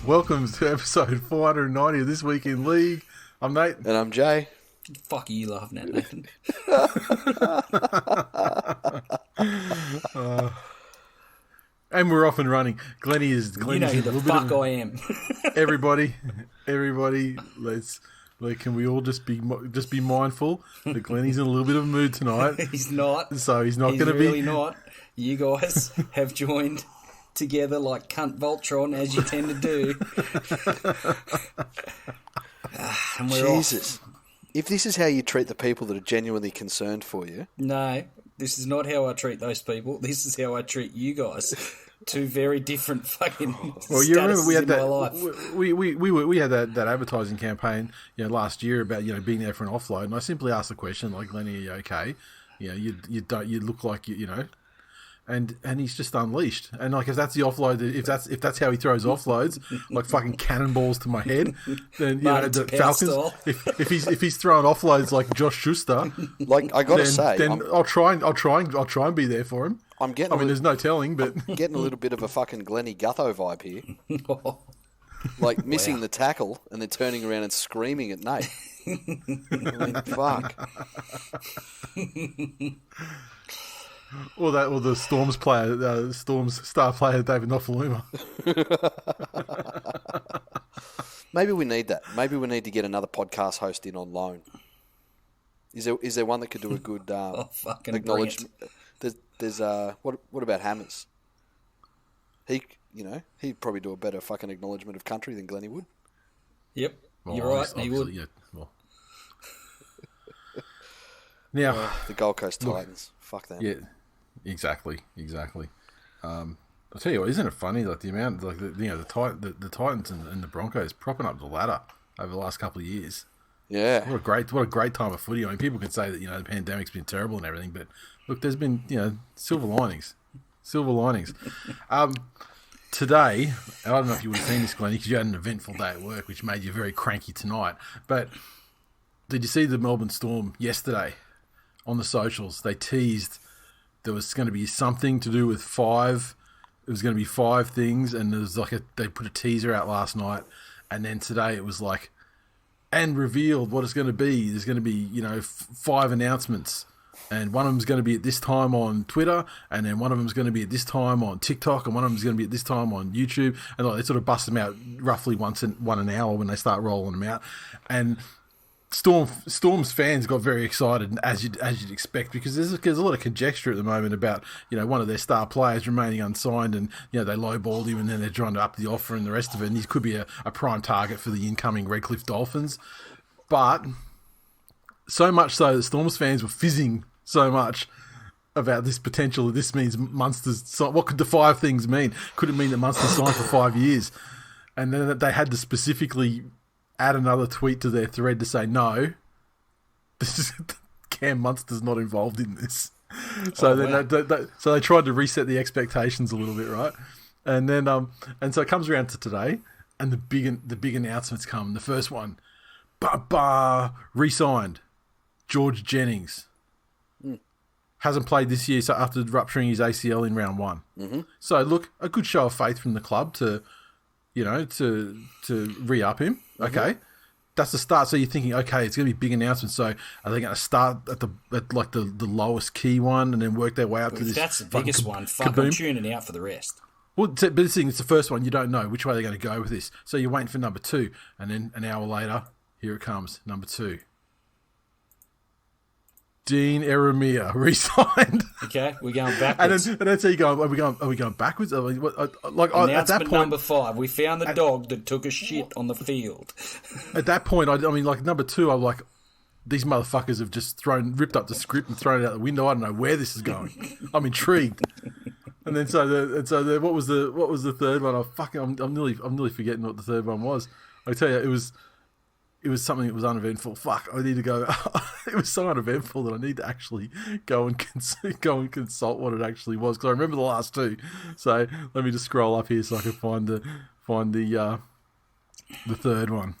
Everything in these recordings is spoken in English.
Welcome to episode 490 of This Week in League. I'm Nate. And I'm Jay. Fuck you, laughing at Nathan. And we're off and running. Glennie is You know who the fuck I am. everybody, can we all just be mindful that Glennie's in a little bit of a mood tonight. He's not. So he's not going to really be. not. You guys have joined together like cunt Voltron, as you tend to do. And we're Jesus. off. If this is how you treat the people that are genuinely concerned for you. No, this is not how I treat those people. This is how I treat you guys. Two very different fucking Well, you remember we had in my that life. we had that advertising campaign, last year about being there for an offload, and I simply asked the question like, Glennie, are you okay? You look like you know. And he's just unleashed. And like if that's the offload, if that's how he throws offloads, like fucking cannonballs to my head, then the Falcons. If he's throwing offloads like Josh Schuster, Like I gotta say, then I'll try and be there for him. There's no telling, but I'm getting a little bit of a fucking Glennie Gutho vibe here. Like missing the tackle and then turning around and screaming at Nate. Fuck. Or the Storms player, Storms star player David Nofaluma. Maybe we need that. Maybe we need to get another podcast host in on loan. Is there one that could do a good acknowledgement? There's what about Hammers? He'd probably do a better fucking acknowledgement of country than Glennie would. Yep, you're right. He would. Yeah, well. Now the Gold Coast Titans. Fuck them. Yeah, exactly. I'll tell you what, isn't it funny? Like the amount, like the Titans and the Broncos propping up the ladder over the last couple of years. Yeah, what a great time of footy. I mean, people can say that the pandemic's been terrible and everything, but look, there's been silver linings. Today, I don't know if you would have seen this, Glennie, because you had an eventful day at work, which made you very cranky tonight. But did you see the Melbourne Storm yesterday? On the socials, they teased there was going to be something to do with 5. It was going to be 5 things, and there was they put a teaser out last night, and then today it was like, and revealed what it's going to be. There's going to be 5 announcements, and one of them's going to be at this time on Twitter, and then one of them's going to be at this time on TikTok, and one of them's going to be at this time on YouTube, and they sort of bust them out roughly once an hour when they start rolling them out, and Storm's fans got very excited, as you'd expect, because there's a lot of conjecture at the moment about one of their star players remaining unsigned, and they lowballed him, and then they're trying to up the offer and the rest of it, and he could be a prime target for the incoming Redcliffe Dolphins. But so much so that Storm's fans were fizzing so much about this potential. This means Munster's. What could the 5 things mean? Could it mean that Munster's signed for 5 years? And then they had to specifically add another tweet to their thread to say, no, this is Cam Munster's not involved in this. So so they tried to reset the expectations a little bit, right? And then and so it comes around to today, and the big announcements come. The first one, re-signed George Jennings. Hasn't played this year, so after rupturing his ACL in round 1. Mm-hmm. So look, a good show of faith from the club to re-up him. Okay, that's the start. So you're thinking, okay, it's going to be a big announcement. So are they going to start at the lowest key one and then work their way up to this? That's the biggest one. Fuck, I'm tuning out for the rest. Well, but the thing, it's the first one. You don't know which way they're going to go with this. So you're waiting for number 2, and then an hour later, here it comes, number 2. Dean Eremia re-signed. Okay, we're going backwards. and then so you go, are we going backwards? Announcement at that point, number 5. We found the dog that took a shit on the field. At that point, I mean, like number 2, I'm like, these motherfuckers have just ripped up the script and thrown it out the window. I don't know where this is going. I'm intrigued. And then what was the third one? I'm nearly forgetting what the third one was. I tell you, it was something that was uneventful. Fuck, I need to go. It was so uneventful that I need to actually go and consult what it actually was, because I remember the last 2. So let me just scroll up here so I can find the third one.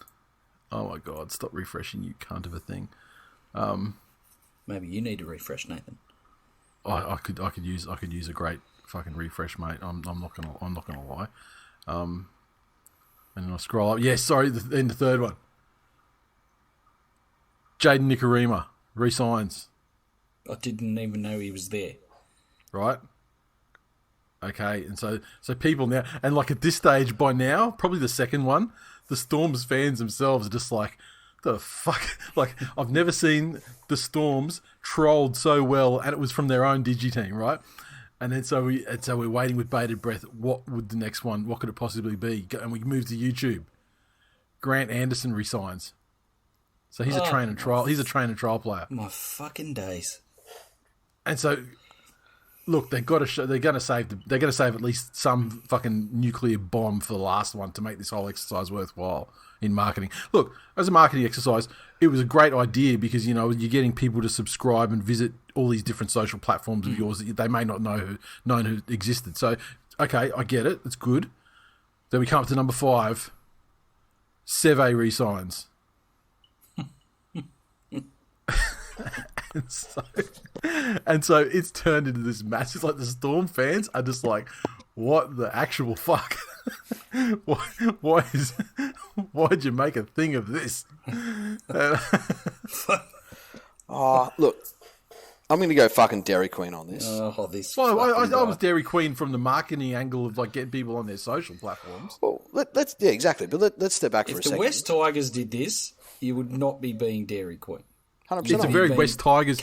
Oh my god! Stop refreshing, you cunt of a thing. Maybe you need to refresh, Nathan. I could use a great fucking refresh, mate. I'm not gonna lie. And then I'll scroll up. Yeah, sorry, then the third one. Jaden Nikorima resigns. I didn't even know he was there. Right? Okay, and so people now, and like at this stage by now, probably the second one, the Storms fans themselves are just like, the fuck? Like, I've never seen the Storms trolled so well, and it was from their own Digi team, right? And then so we're waiting with bated breath. What would the next one? What could it possibly be? And we move to YouTube. Grant Anderson resigns. So he's a train and trial. He's a train and trial player. My fucking days. And so, look, they've got to show, they're going to save at least some fucking nuclear bomb for the last one to make this whole exercise worthwhile in marketing. Look, as a marketing exercise, it was a great idea because, you know, you're getting people to subscribe and visit all these different social platforms of yours that they may not known who existed. So, okay, I get it. It's good. Then we come up to number 5. Seve resigns. And so it's turned into this match. It's like the Storm fans are just like, what the actual fuck? Why'd you make a thing of this? Look, I'm going to go fucking Dairy Queen on this. Well, I was Dairy Queen from the marketing angle of like getting people on their social platforms. Well, let's exactly. But let's step back for a second. If the West Tigers did this, you would not be being Dairy Queen. 100%. It's a very West Tigers.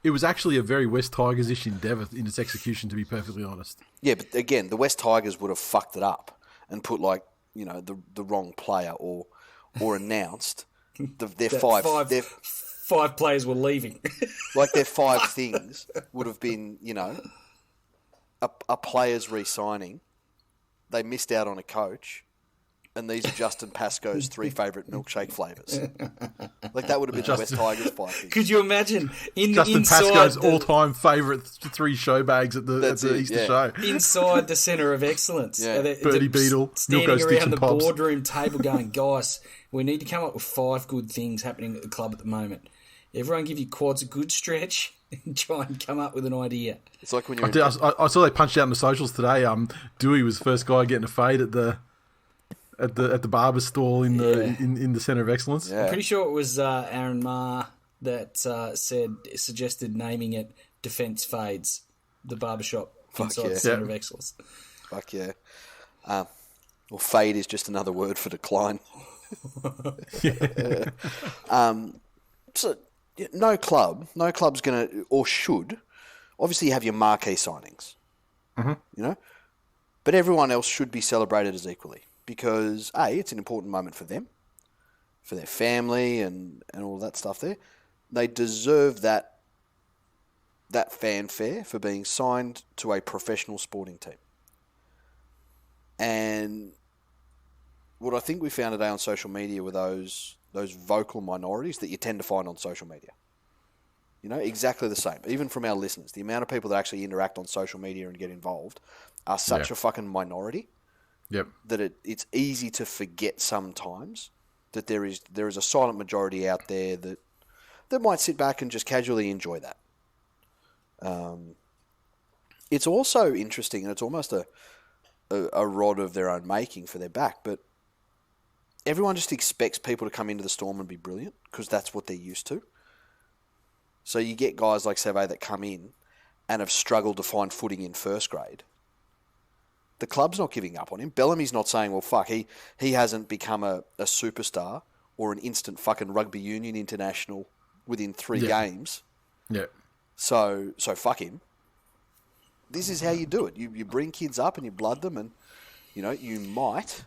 It was actually a very West Tigers-ish endeavour in its execution, to be perfectly honest. Yeah, but again, the West Tigers would have fucked it up and put like, you know, the wrong player or announced their five players were leaving. Like their 5 things would have been, you know, a player's re-signing. They missed out on a coach. And these are Justin Pascoe's 3 favourite milkshake flavours. Like, that would have been the West Tigers 5 things. Could you imagine? Justin Pascoe's all-time favourite 3 show bags at the Easter show. Inside the centre of excellence. Yeah. Birdie Beetle, standing Milko Stitch around and the Pops. boardroom table going, guys, we need to come up with 5 good things happening at the club at the moment. Everyone give your quads a good stretch and try and come up with an idea. It's like when you're... I saw they punched out in the socials today. Dewey was the first guy getting a fade at the barber stall in the centre of excellence. Yeah. I'm pretty sure it was Aaron Marr that suggested naming it Defence Fades, the barbershop inside the centre of excellence. Fuck yeah. Well, fade is just another word for decline. So no club's going to, or should, obviously you have your marquee signings, you know, but everyone else should be celebrated as equally. Because, A, it's an important moment for them, for their family and all that stuff there. They deserve that fanfare for being signed to a professional sporting team. And what I think we found today on social media were those vocal minorities that you tend to find on social media. You know, exactly the same. Even from our listeners, the amount of people that actually interact on social media and get involved are such a fucking minority. Yep. That it's easy to forget sometimes that there is a silent majority out there that might sit back and just casually enjoy that. It's also interesting, and it's almost a rod of their own making for their back, but everyone just expects people to come into the Storm and be brilliant because that's what they're used to. So you get guys like Seve that come in and have struggled to find footing in first grade. The club's not giving up on him. Bellamy's not saying, well, fuck, he hasn't become a superstar or an instant fucking rugby union international within 3 games. Yeah. So fuck him. This is how you do it. You bring kids up and you blood them, and you know you might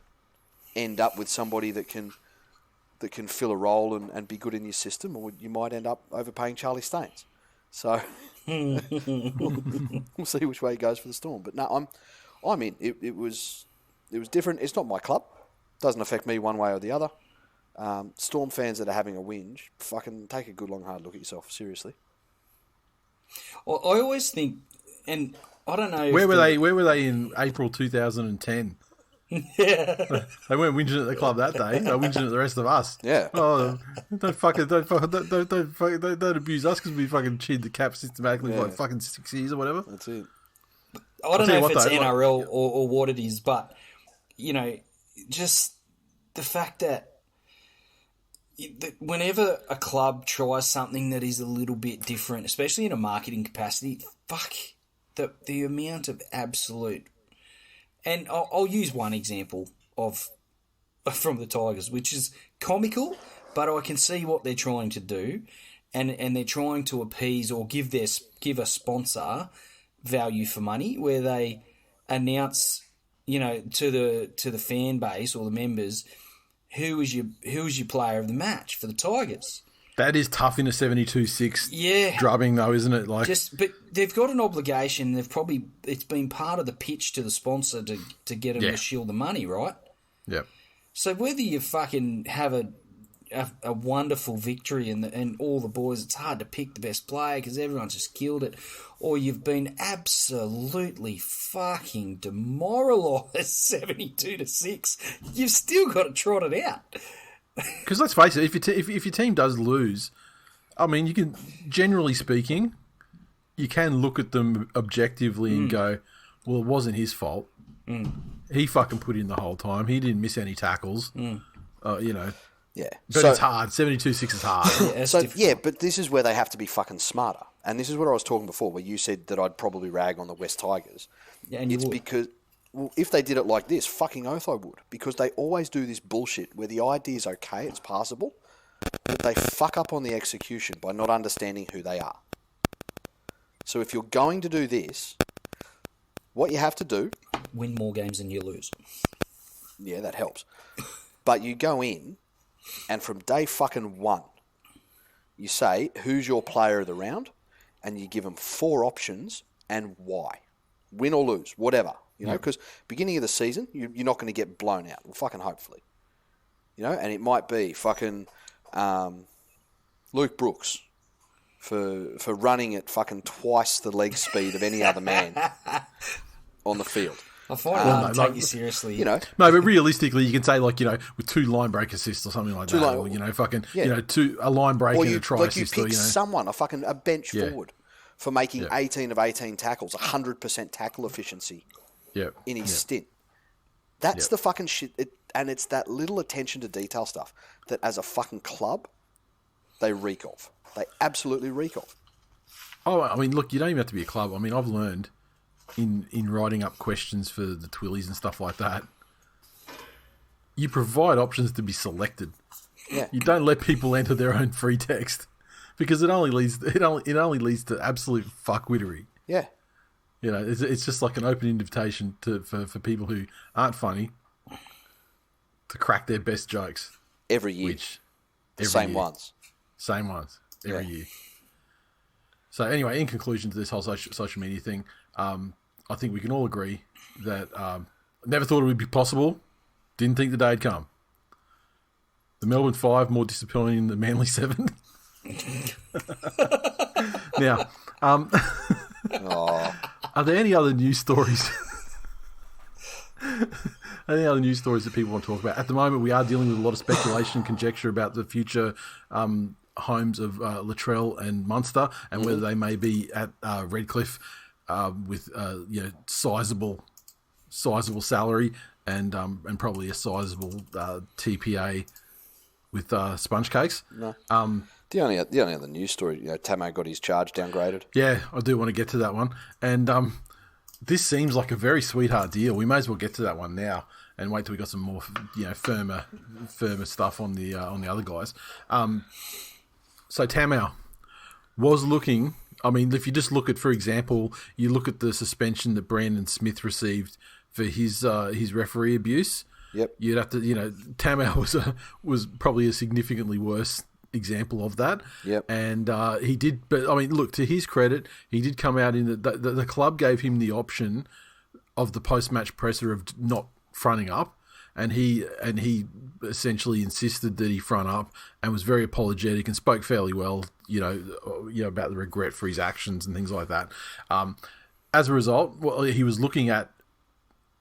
end up with somebody that can fill a role and be good in your system, or you might end up overpaying Charlie Staines. So we'll see which way it goes for the Storm. But no, I mean, it was different. It's not my club. Doesn't affect me one way or the other. Storm fans that are having a whinge, fucking take a good long hard look at yourself. Seriously. Well, I always think, and I don't know. Where were they in April 2010? Yeah. They weren't whinging at the club that day. They were whinging at the rest of us. Yeah. Oh, don't abuse us because we fucking cheated the cap systematically for like fucking 6 years or whatever. That's it. I don't know if it's NRL or what it is, but, you know, just the fact that whenever a club tries something that is a little bit different, especially in a marketing capacity, the amount of absolute... And I'll use one example from the Tigers, which is comical, but I can see what they're trying to do, and they're trying to appease or give a sponsor value for money, where they announce, to the fan base or the members, who is your player of the match for the Tigers. That is tough in a 72-6 drubbing, though, isn't it? But they've got an obligation. It's been part of the pitch to the sponsor to get them to shield the money, right? Yep. So whether you fucking have a wonderful victory and all the boys, it's hard to pick the best player because everyone's just killed it, or you've been absolutely fucking demoralised 72-6, you've still got to trot it out. Because let's face it, if your team does lose, I mean, you can, generally speaking, you can look at them objectively and go, well, it wasn't his fault. He fucking put in the whole time. He didn't miss any tackles. Yeah. But it's hard. 72-6 is hard. But this is where they have to be fucking smarter. And this is what I was talking before, where you said that I'd probably rag on the West Tigers. Yeah, and it's because... Well, if they did it like this, fucking oath I would. Because they always do this bullshit where the idea is okay, it's passable, but they fuck up on the execution by not understanding who they are. So if you're going to do this, what you have to do... Win more games than you lose. Yeah, that helps. But you go in, and from day fucking one, you say, who's your player of the round? And you give them 4 options and why. Win or lose, whatever. Because beginning of the season, you're not going to get blown out. Well, fucking hopefully. And it might be fucking Luke Brooks for running at fucking twice the leg speed of any other man on the field. I find it hard to take you seriously. No, but realistically, you can say, with 2 line break assists or something like that. Or, a line break and a try assist. You pick someone, a bench forward, for making 18 of 18 tackles, 100% tackle efficiency. In his stint. That's the fucking shit. And it's that little attention to detail stuff that as a fucking club, they reek of. They absolutely reek of. Oh, I mean, look, you don't even have to be a club. I mean, I've learned in writing up questions for the TWiLies and stuff like that, you provide options to be selected. Yeah. You don't let people enter their own free text because it only leads to absolute fuckwittery. Yeah. It's just like an open invitation for people who aren't funny to crack their best jokes. Every year. Same ones. Same ones. Every year. So anyway, in conclusion to this whole social media thing, I think we can all agree that never thought it would be possible. Didn't think the day had come. The Melbourne 5 more disappointing than the Manly 7. Now, are there any other news stories? Any other news stories that people want to talk about? At the moment, we are dealing with a lot of speculation and conjecture about the future homes of Latrell and Munster and whether they may be at Redcliffe with sizable salary and probably a sizable TPA with sponge cakes. No. The only other news story, Tamo got his charge downgraded. Yeah, I do want to get to that one. And this seems like a very sweetheart deal. We may as well get to that one now and wait till we got some more, firmer stuff on the other guys. So Tamo was looking. I mean, if you just look at, for example, you look at the suspension that Brandon Smith received for his referee abuse. Yep. You'd have to, Tamo was probably a significantly worse example of that. Yep. And he did, but I mean, look, to his credit, he did come out in the club gave him the option of the post-match presser of not fronting up, and he essentially insisted that he front up and was very apologetic and spoke fairly well, about the regret for his actions and things like that. As a result, he was looking at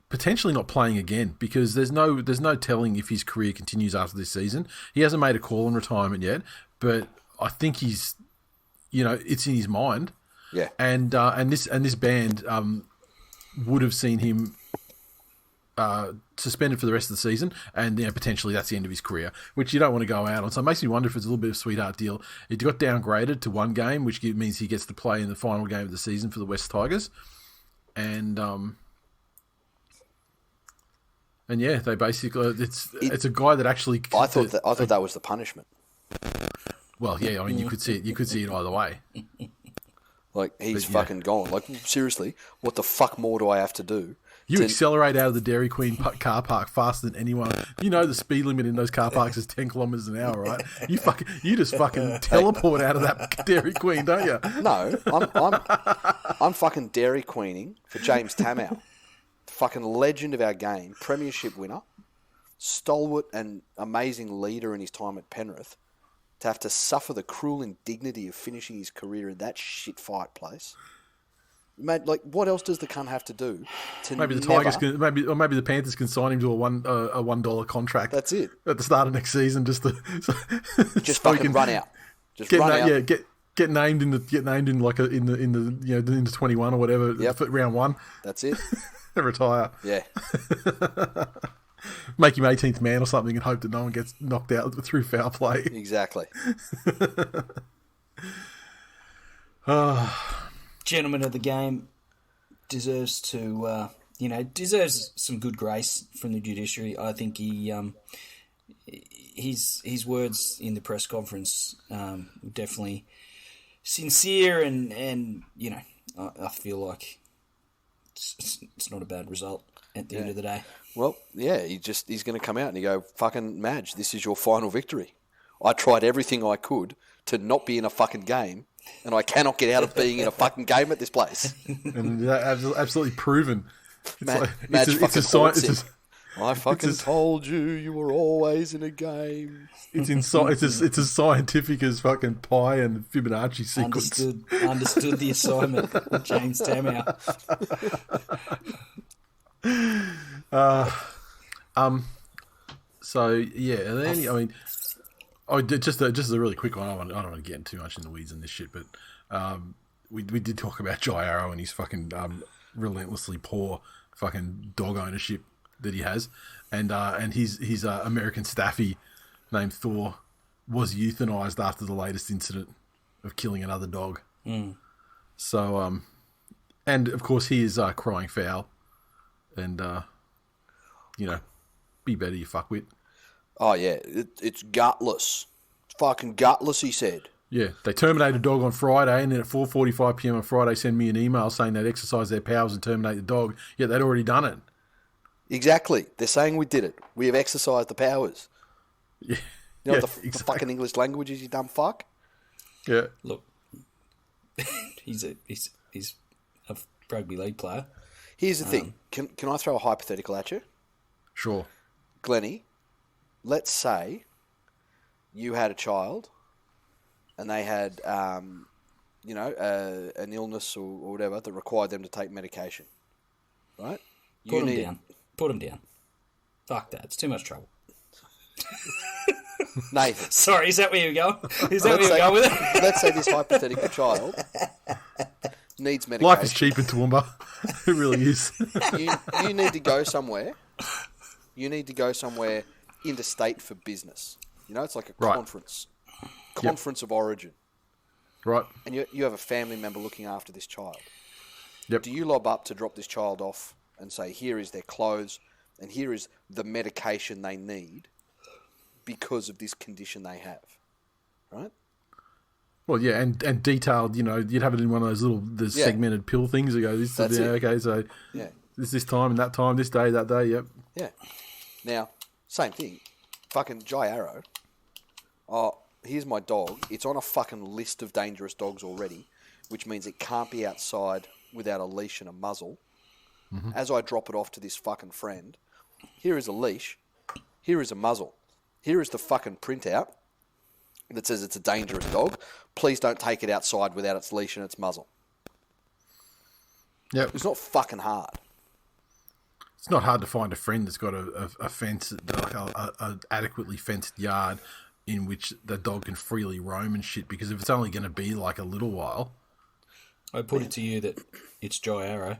potentially not playing again because there's no telling if his career continues after this season. He hasn't made a call on retirement yet, but I think he's, it's in his mind. Yeah. And this band would have seen him suspended for the rest of the season, and potentially that's the end of his career, which you don't want to go out on. So it makes me wonder if it's a little bit of a sweetheart deal. It got downgraded to one game, which means he gets to play in the final game of the season for the West Tigers, and yeah, they basically it's a guy that actually. I thought that was the punishment. Well, yeah, I mean you could see it either way. Like he's fucking gone. Like seriously, what the fuck more do I have to do? You accelerate out of the Dairy Queen car park faster than anyone. You know the speed limit in those car parks is 10 kilometres an hour, right? You just fucking teleport out of that Dairy Queen, don't you? No, I'm fucking Dairy Queening for James Tamau, fucking legend of our game, premiership winner, stalwart and amazing leader in his time at Penrith, to have to suffer the cruel indignity of finishing his career in that shit fight place. Mate, like, what else does the cunt have to do? Maybe the Tigers can, maybe the Panthers can sign him to a $1 contract. That's it at the start of next season, just to just so fucking run out. Just run out. Yeah, get named in the 21 or whatever. Yep. For round 1. That's it. And retire. Yeah. Make him 18th man or something, and hope that no one gets knocked out through foul play. Exactly. Gentleman of the game deserves to, deserves some good grace from the judiciary. I think his words in the press conference were definitely sincere, and I feel like it's not a bad result at the end of the day. Well, yeah, he's going to come out and go, fucking Madge, this is your final victory. I tried everything I could to not be in a fucking game, and I cannot get out of being in a fucking game at this place. And absolutely proven. It's a sign. I fucking told you were always in a game. It's as scientific as fucking pi and Fibonacci sequence. Understood the assignment, James Tamau. So yeah, just a really quick one. I don't want to get too much in the weeds in this shit, but we did talk about Jai Arrow and his fucking relentlessly poor fucking dog ownership that he has, and his American staffy named Thor was euthanized after the latest incident of killing another dog. So and of course he is crying foul, and be better, you fuckwit. Oh yeah, it's gutless. It's fucking gutless, he said. Yeah, they terminated a dog on Friday, and then at 4:45 p.m. on Friday send me an email saying they'd exercise their powers and terminate the dog, yet they'd already done it. Exactly. They're saying we did it. We have exercised the powers. Yeah. You know what the fucking English language is, you dumb fuck? Yeah. Look, he's a rugby league player. Here's the thing. Can I throw a hypothetical at you? Sure. Glennie, let's say you had a child and they had, an illness or whatever that required them to take medication, right? Put them down. Fuck that. It's too much trouble. Nathan. Sorry, is that where you're going? Is that where you're going with it? Let's say this hypothetical child needs medication. Life is cheap in Toowoomba. It really is. You need to go somewhere. You need to go somewhere interstate for business. It's like a conference. Conference of origin. Right. And you have a family member looking after this child. Yep. Do you lob up to drop this child off and say, here is their clothes and here is the medication they need because of this condition they have? Right? Well, yeah, and detailed, you'd have it in one of those little segmented pill things that go, this time and that time, this day, that day, yep. Yeah. Now, same thing. Fucking Jai Arrow. Oh, here's my dog. It's on a fucking list of dangerous dogs already, which means it can't be outside without a leash and a muzzle. Mm-hmm. As I drop it off to this fucking friend, here is a leash, here is a muzzle, here is the fucking printout that says it's a dangerous dog. Please don't take it outside without its leash and its muzzle. Yep. It's not fucking hard. It's not hard to find a friend that's got a fence, like a adequately fenced yard in which the dog can freely roam and shit, because if it's only going to be like a little while... I put it to you that it's Jai Arrow,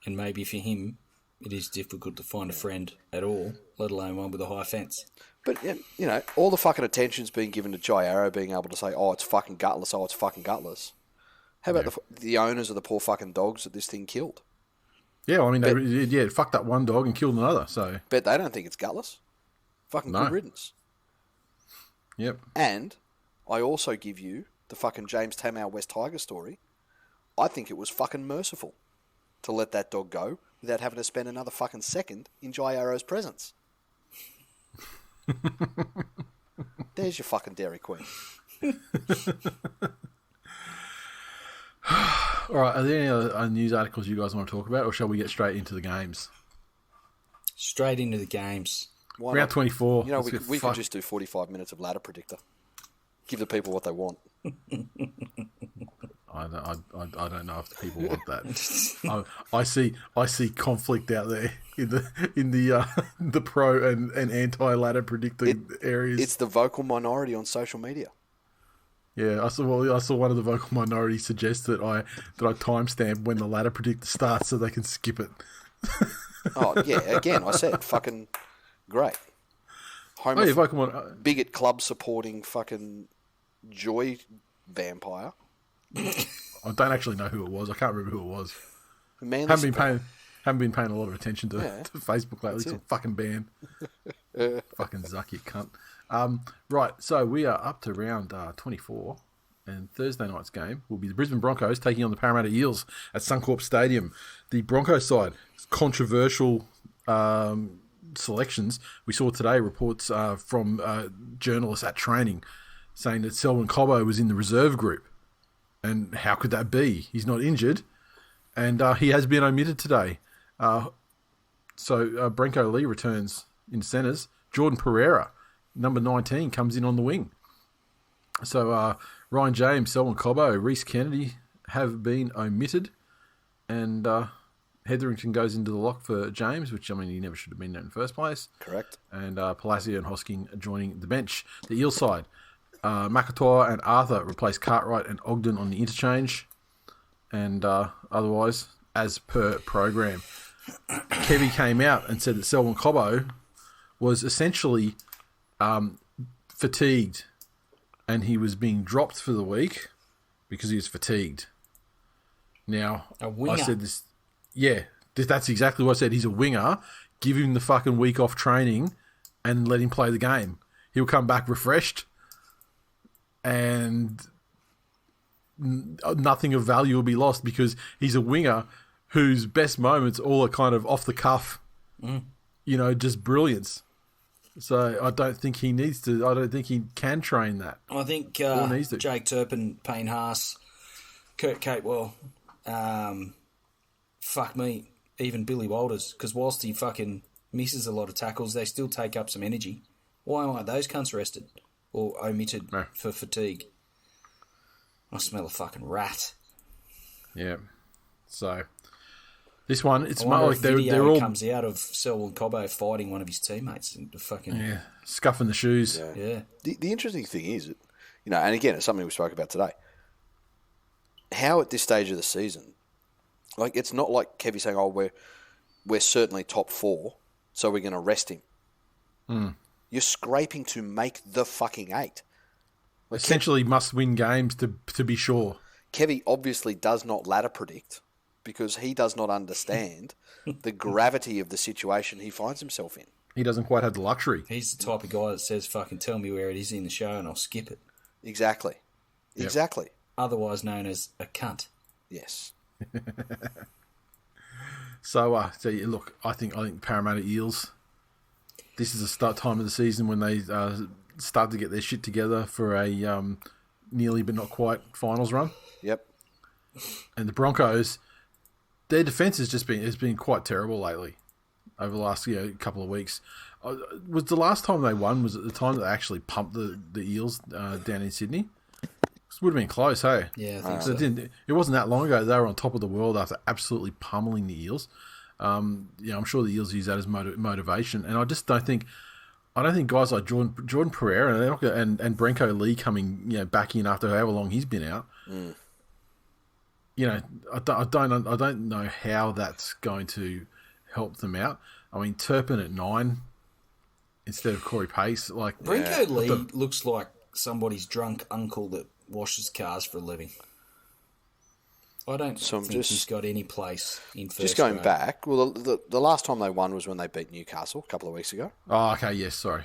and maybe for him, It is difficult to find a friend at all, let alone one with a high fence. But, all the fucking attention's being given to Jai Arrow being able to say, oh, it's fucking gutless, oh, it's fucking gutless. How about the owners of the poor fucking dogs that this thing killed? Yeah, well, I mean, it fucked up one dog and killed another, so... Bet they don't think it's gutless. Fucking good riddance. Yep. And I also give you the fucking James Tamau West Tiger story. I think it was fucking merciful to let that dog go without having to spend another fucking second in Jai Arrow's presence. There's your fucking Dairy Queen. All right, are there any other news articles you guys want to talk about, or shall we get straight into the games? Straight into the games. Round 24. We could just do 45 minutes of ladder predictor. Give the people what they want. I don't know if the people want that. I see conflict out there in the pro and anti ladder predictor areas. It's the vocal minority on social media. Yeah, I saw one of the vocal minorities suggest that I timestamp when the ladder predictor starts so they can skip it. Oh yeah, again I said fucking great. Bigot club supporting fucking joy vampire. I don't actually know who it was. I can't remember who it was. Haven't been paying a lot of attention to Facebook lately. It's a fucking ban. Fucking Zuck, you cunt. Right, so we are up to round 24, and Thursday night's game will be the Brisbane Broncos taking on the Parramatta Eels at Suncorp Stadium. The Broncos side, controversial selections. We saw today reports from journalists at training saying that Selwyn Cobbo was in the reserve group. And how could that be? He's not injured, and he has been omitted today. So Brenko Lee returns in centres. Jordan Pereira, number 19, comes in on the wing. So Ryan James, Selwyn Cobbo, Reece Kennedy have been omitted, and Hetherington goes into the lock for James, which, I mean, he never should have been there in the first place. Correct. And Palacio and Hosking are joining the bench. The Eel side, McIntyre and Arthur replace Cartwright and Ogden on the interchange. And otherwise, as per program, Kevy came out and said that Selwyn Cobbo was essentially fatigued, and he was being dropped for the week because he was fatigued. Now, I said this... Yeah, that's exactly what I said. He's a winger. Give him the fucking week off training and let him play the game. He'll come back refreshed, and nothing of value will be lost because he's a winger whose best moments all are kind of off the cuff, just brilliance. So I don't think he needs to. I don't think he can train that. I think Jake Turpin, Payne Haas, Kurt Capewell, fuck me, even Billy Walters, because whilst he fucking misses a lot of tackles, they still take up some energy. Why aren't those cunts rested or omitted for fatigue? I smell a fucking rat. Yeah. So this one, it's more like they're all comes out of Selwyn Cobbo fighting one of his teammates and fucking scuffing the shoes. Yeah. The interesting thing is, and again, it's something we spoke about today. How at this stage of the season, like, it's not like Kevy saying, "Oh, we're certainly top 4, so we're going to rest him." You're scraping to make the fucking 8. Like, essentially, must win games to be sure. Kevy obviously does not ladder predict because he does not understand the gravity of the situation he finds himself in. He doesn't quite have the luxury. He's the type of guy that says, "Fucking tell me where it is in the show, and I'll skip it." Exactly. Yep. Exactly. Otherwise known as a cunt. Yes. So look, I think Parramatta Eels, this is the start time of the season when they start to get their shit together for a nearly but not quite finals run. Yep. And the Broncos, their defence has been quite terrible lately over the last couple of weeks. Was the last time they won, was it the time that they actually pumped the Eels down in Sydney? It would have been close, hey? Yeah, I think so. It wasn't that long ago they were on top of the world after absolutely pummeling the Eels. I'm sure the Eels use that as motivation, and I just don't think guys like Jordan Pereira and Brenko Lee coming back in after however long he's been out. I don't know how that's going to helped them out. I mean, Turpin at 9 instead of Corey Pace. Like Brinko Lee looks like somebody's drunk uncle that washes cars for a living. I don't think he's got any place in first Just going grade. back, well, the last time they won was when they beat Newcastle a couple of weeks ago. Oh, okay, yes, sorry.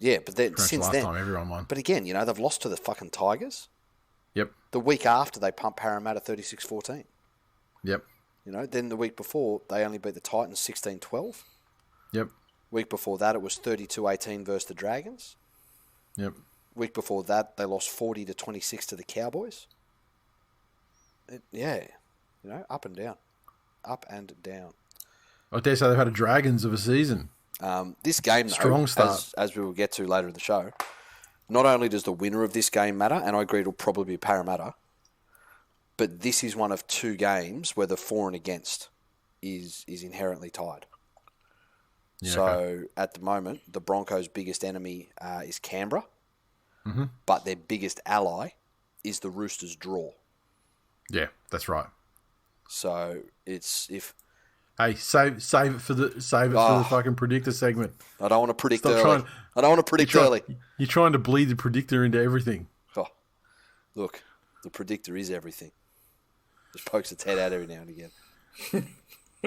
Yeah, but then, since last then, time everyone won. But again, they've lost to the fucking Tigers. Yep. The week after, they pumped Parramatta 36-14. Yep. Then the week before, they only beat the Titans 16-12. Yep. Week before that, it was 32-18 versus the Dragons. Yep. Week before that, they lost 40-26 to the Cowboys. Up and down. Up and down. I dare say they've had a Dragons of a season. This game, though, Strong start. as we will get to later in the show, not only does the winner of this game matter, and I agree it'll probably be Parramatta, but this is one of 2 games where the for and against is inherently tied. Yeah, so okay. At the moment, the Broncos' biggest enemy is Canberra, Mm-hmm. but their biggest ally is the Roosters' draw. Yeah, that's right. So it's if Hey, save it for the fucking predictor segment. I don't want to predict Stop early. I don't want to predict early. You're trying to bleed the predictor into everything. Oh, look, the predictor is everything. Just pokes its head out every now and again.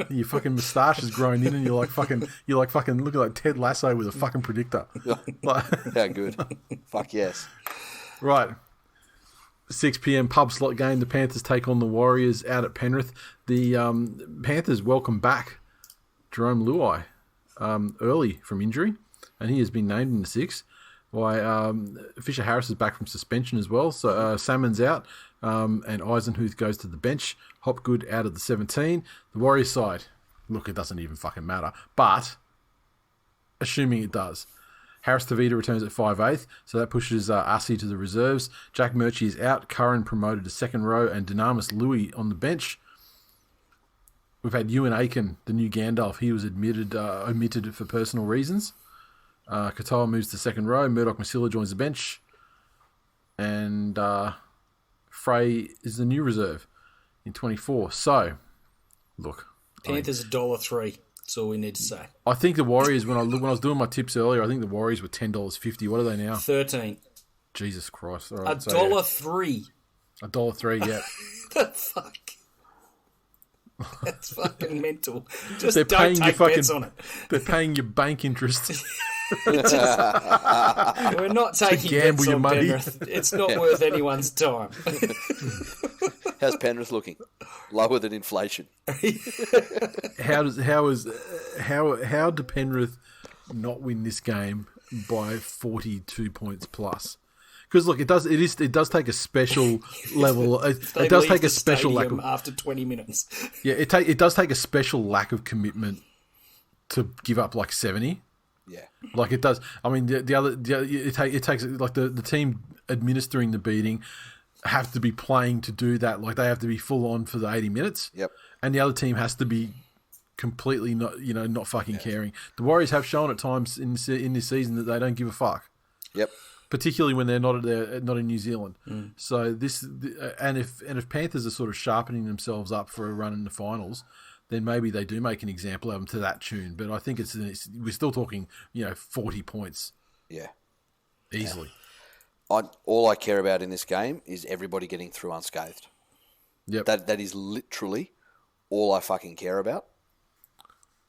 Your fucking moustache is growing in, and you're like fucking looking like Ted Lasso with a fucking predictor. How good? Fuck yes. Right. 6 p.m. pub slot game. The Panthers take on the Warriors out at Penrith. The Panthers welcome back Jerome Luai early from injury, and he has been named in the 6. Fisher Harris is back from suspension as well. So Salmon's out, and Eisenhuth goes to the bench. Hopgood out of the 17. The Warriors side, look, it doesn't even fucking matter. But assuming it does. Harris Tavita returns at 5'8", so that pushes Asi to the reserves. Jack Murchie is out. Curran promoted to second row, and Dynamis Louis on the bench. We've had Ewan Aiken, the new Gandalf. He was omitted for personal reasons. Katoa moves to second row. Murdoch Masila joins the bench. And Frey is the new reserve in 24. So, look. Panthers $1.03. That's all we need to say. I think the Warriors, when I was doing my tips earlier, I think the Warriors were $10.50. What are they now? 13. Jesus Christ! All right, $1.03. $1.03. Yeah. The fuck. That's fucking mental. Just They're don't paying take your bets on it. They're paying your bank interest. We're not taking gamble bets your on money. Penrith. It's not worth anyone's time. How's Penrith looking? Lower than inflation. How do Penrith not win this game by 42 points plus? Because look, it does take a special level. It does take a special lack of, after 20 minutes. Yeah, it does take a special lack of commitment to give up like 70. Yeah, like it does. I mean, it takes like the team administering the beating have to be playing to do that. Like they have to be full on for the 80 minutes. Yep. And the other team has to be completely not fucking caring. The Warriors have shown at times in this season that they don't give a fuck. Yep. Particularly when they're not in New Zealand. So if Panthers are sort of sharpening themselves up for a run in the finals, then maybe they do make an example of them to that tune. But I think we're still talking 40 points. Yeah. Easily. All I care about in this game is everybody getting through unscathed. Yep. That is literally all I fucking care about.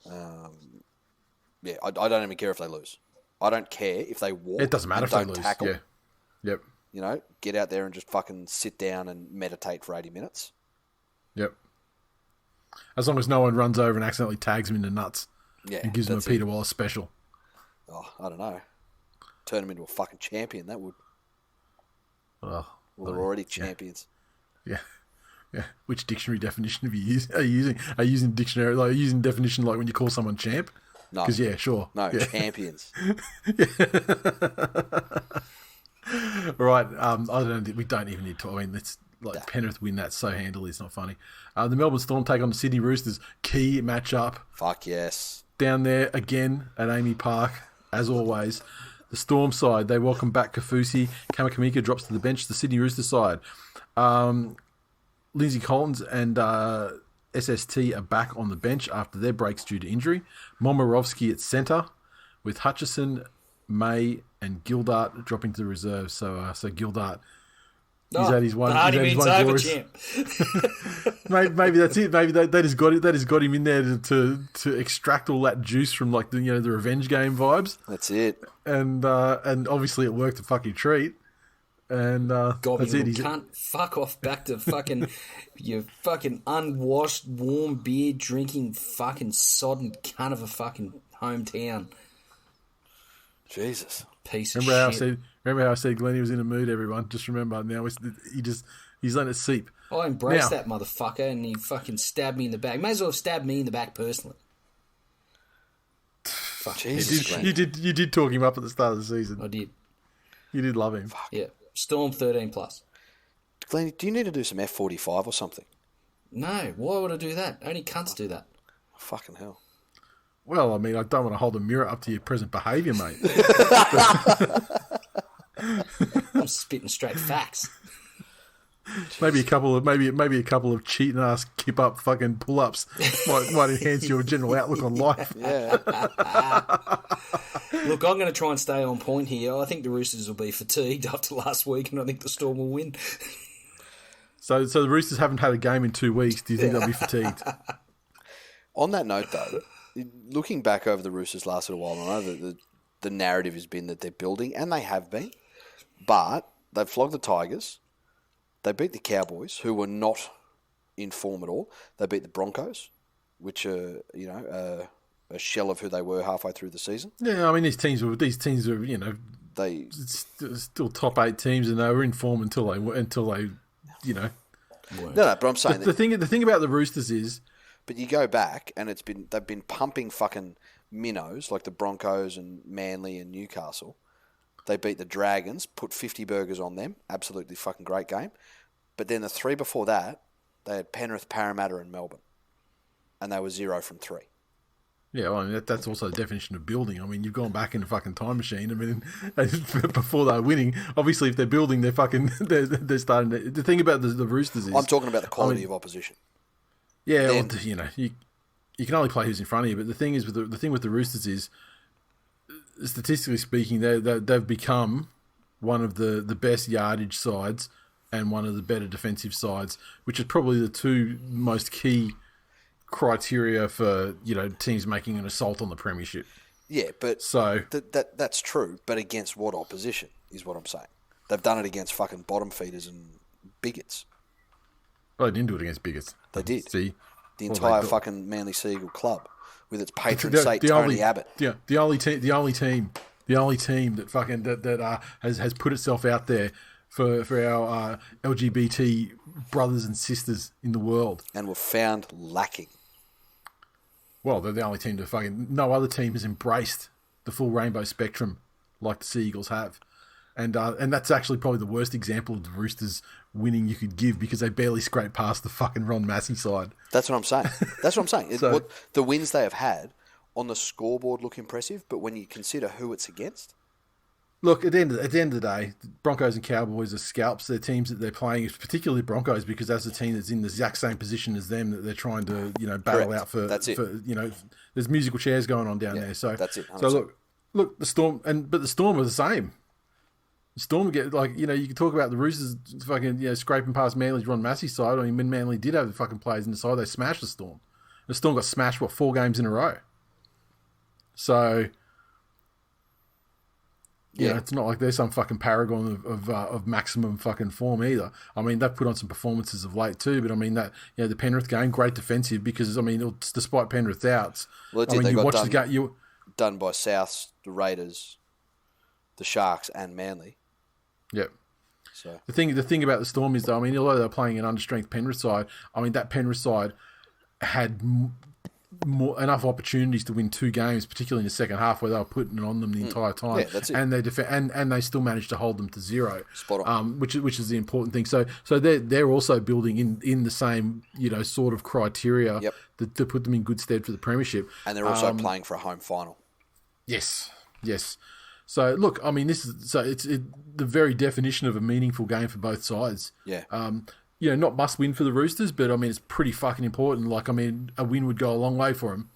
I don't even care if they lose. I don't care if they walk. It doesn't matter if they lose. Tackle. Yeah. Yep. Get out there and just fucking sit down and meditate for 80 minutes. Yep. As long as no one runs over and accidentally tags him in the nuts. Yeah. And gives him a Peter Wallace special. Oh, I don't know. Turn him into a fucking champion, that would. Well, they're already champions. Yeah. Yeah. Which dictionary definition are you using? Are you using dictionary? Like using definition like when you call someone champ? No. Because sure. No, yeah. champions. Right. We don't even need to. I mean, let's Penrith win that so handily. It's not funny. The Melbourne Storm take on the Sydney Roosters. Key matchup. Fuck yes. Down there again at Amy Park, as always. The Storm side, they welcome back Kafusi. Kamakamika drops to the bench. The Sydney Roosters side, Lindsay Collins and SST are back on the bench after their breaks due to injury. Momirovski at centre, with Hutchison, May, and Gildart dropping to the reserve. So Gildart, he's had his one. He's had his one glorious. maybe that's it. Maybe that has got it. That has got him in there to extract all that juice from like the revenge game vibes. That's it. And obviously it worked a fucking treat. And that's it. Cunt, fuck off back to fucking your fucking unwashed, warm beer drinking fucking sodden cunt of a fucking hometown. Jesus. Piece of shit. Remember how I said Glennie was in a mood, everyone? Just remember now he's letting it seep. I embraced that motherfucker and he fucking stabbed me in the back. May as well have stabbed me in the back personally. Fuck. Jesus, you did talk him up at the start of the season. I did. You did love him. Fuck. Yeah. Storm 13+. Glennie, do you need to do some F45 or something? No. Why would I do that? Only cunts do that. Fucking hell. Well, I mean, I don't want to hold a mirror up to your present behaviour, mate. I'm spitting straight facts. Maybe a couple of cheating ass kip up fucking pull ups might enhance your general outlook on life. Yeah. Look, I'm going to try and stay on point here. I think the Roosters will be fatigued after last week, and I think the Storm will win. So the Roosters haven't had a game in 2 weeks. Do you think they'll be fatigued? On that note, though, looking back over the Roosters last little while, I know that the narrative has been that they're building, and they have been, but they've flogged the Tigers. They beat the Cowboys, who were not in form at all. They beat the Broncos, which are a shell of who they were halfway through the season. Yeah, I mean these teams were they still top 8 teams, and they were in form until they No, but I'm saying the thing about the Roosters is, but you go back and they've been pumping fucking minnows like the Broncos and Manly and Newcastle. They beat the Dragons, put 50 burgers on them. Absolutely fucking great game. But then the 3 before that, they had Penrith, Parramatta and Melbourne. And they were 0 from 3. Yeah, well, I mean, that's also the definition of building. I mean, you've gone back in a fucking time machine. I mean, before they're winning, obviously if they're building, they're they're starting to... The thing about the Roosters is... I'm talking about the quality of opposition. Yeah, well, you can only play who's in front of you. But the thing is, the thing with the Roosters is, statistically speaking, they've become one of the best yardage sides and one of the better defensive sides, which are probably the two most key criteria for teams making an assault on the premiership. Yeah, but that's true. But against what opposition is what I'm saying. They've done it against fucking bottom feeders and bigots. Well, they didn't do it against bigots. They did. See, the entire fucking Manly Seagull club with its patron saint Tony Abbott. Yeah, the only team that fucking that has put itself out there for our LGBT brothers and sisters in the world, and were found lacking. Well, they're the only team to fucking... No other team has embraced the full rainbow spectrum like the Sea Eagles have. And that's actually probably the worst example of the Roosters winning you could give, because they barely scraped past the fucking Ron Massey side. That's what I'm saying. The wins they have had on the scoreboard look impressive, but when you consider who it's against... Look, at the end of the day, Broncos and Cowboys are scalps. They're teams that they're playing, particularly Broncos, because that's a team that's in the exact same position as them, that they're trying to battle Correct. out for. That's it. There's musical chairs going on down there. So that's it. 100%. So look, the Storm, but the Storm are the same. The Storm get you can talk about the Roosters fucking scraping past Manly's Ron Massey side. I mean, when Manly did have the fucking players in the side, they smashed the Storm. The Storm got smashed 4 games in a row. So. Yeah, it's not like they're some fucking paragon of maximum fucking form either. I mean, they've put on some performances of late too, but I mean that the Penrith game, great defensive, because I mean, despite Penrith's outs, well, I mean, they you got watch done, the game. Done by Souths, the Raiders, the Sharks, and Manly. Yep. So the thing about the Storm is, though, I mean, although they're playing an understrength Penrith side, I mean that Penrith side had enough opportunities to win 2 games, particularly in the second half, where they were putting it on them the entire time. Yeah, that's it. And they and they still managed to hold them to 0. Spot on. Which is the important thing. So they're also building in the same sort of criteria to put them in good stead for the premiership. And they're also playing for a home final. Yes. So look, I mean, it's the very definition of a meaningful game for both sides. Yeah. not must win for the Roosters, but I mean, it's pretty fucking important. Like, I mean, a win would go a long way for them.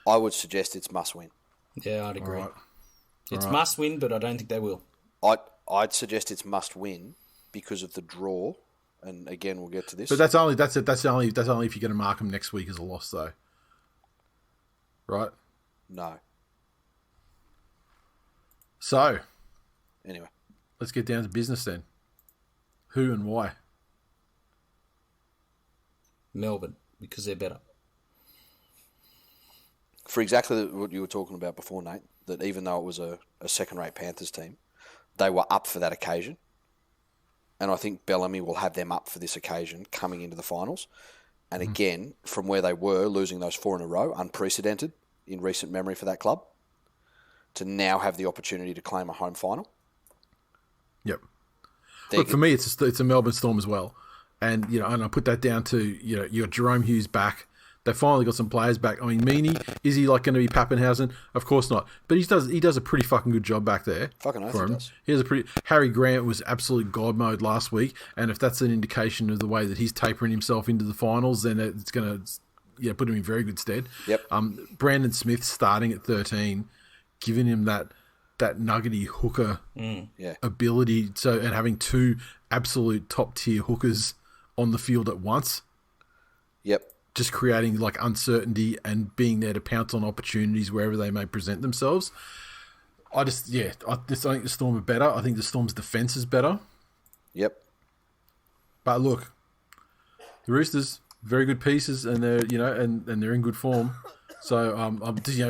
I would suggest it's must win. Yeah, I'd agree. All right. It's must win, but I don't think they will. I'd suggest it's must win because of the draw. And again, we'll get to this. But that's only if you're going to mark them next week as a loss, though. Right? No. So, anyway, let's get down to business then. Who and why? Melbourne, because they're better. For exactly what you were talking about before, Nate, that even though it was a second-rate Panthers team, they were up for that occasion. And I think Bellamy will have them up for this occasion coming into the finals. And again, from where they were, losing those 4 in a row, unprecedented in recent memory for that club, to now have the opportunity to claim a home final. Yep. Look, for me, it's a Melbourne Storm as well. And, and I put that down to, you got Jerome Hughes back. They finally got some players back. I mean, Meany, is he like going to be Pappenhausen? Of course not. But he does a pretty fucking good job back there. Fucking oath he does. He has Harry Grant was absolute god mode last week, and if that's an indication of the way that he's tapering himself into the finals, then it's going to put him in very good stead. Yep. Brandon Smith starting at 13, giving him that nuggety hooker ability. So and having 2 absolute top tier hookers on the field at once. Yep. Just creating like uncertainty and being there to pounce on opportunities wherever they may present themselves. I think the Storm are better. I think the Storm's defense is better. Yep. But look, the Roosters, very good pieces, and they're and they're in good form. So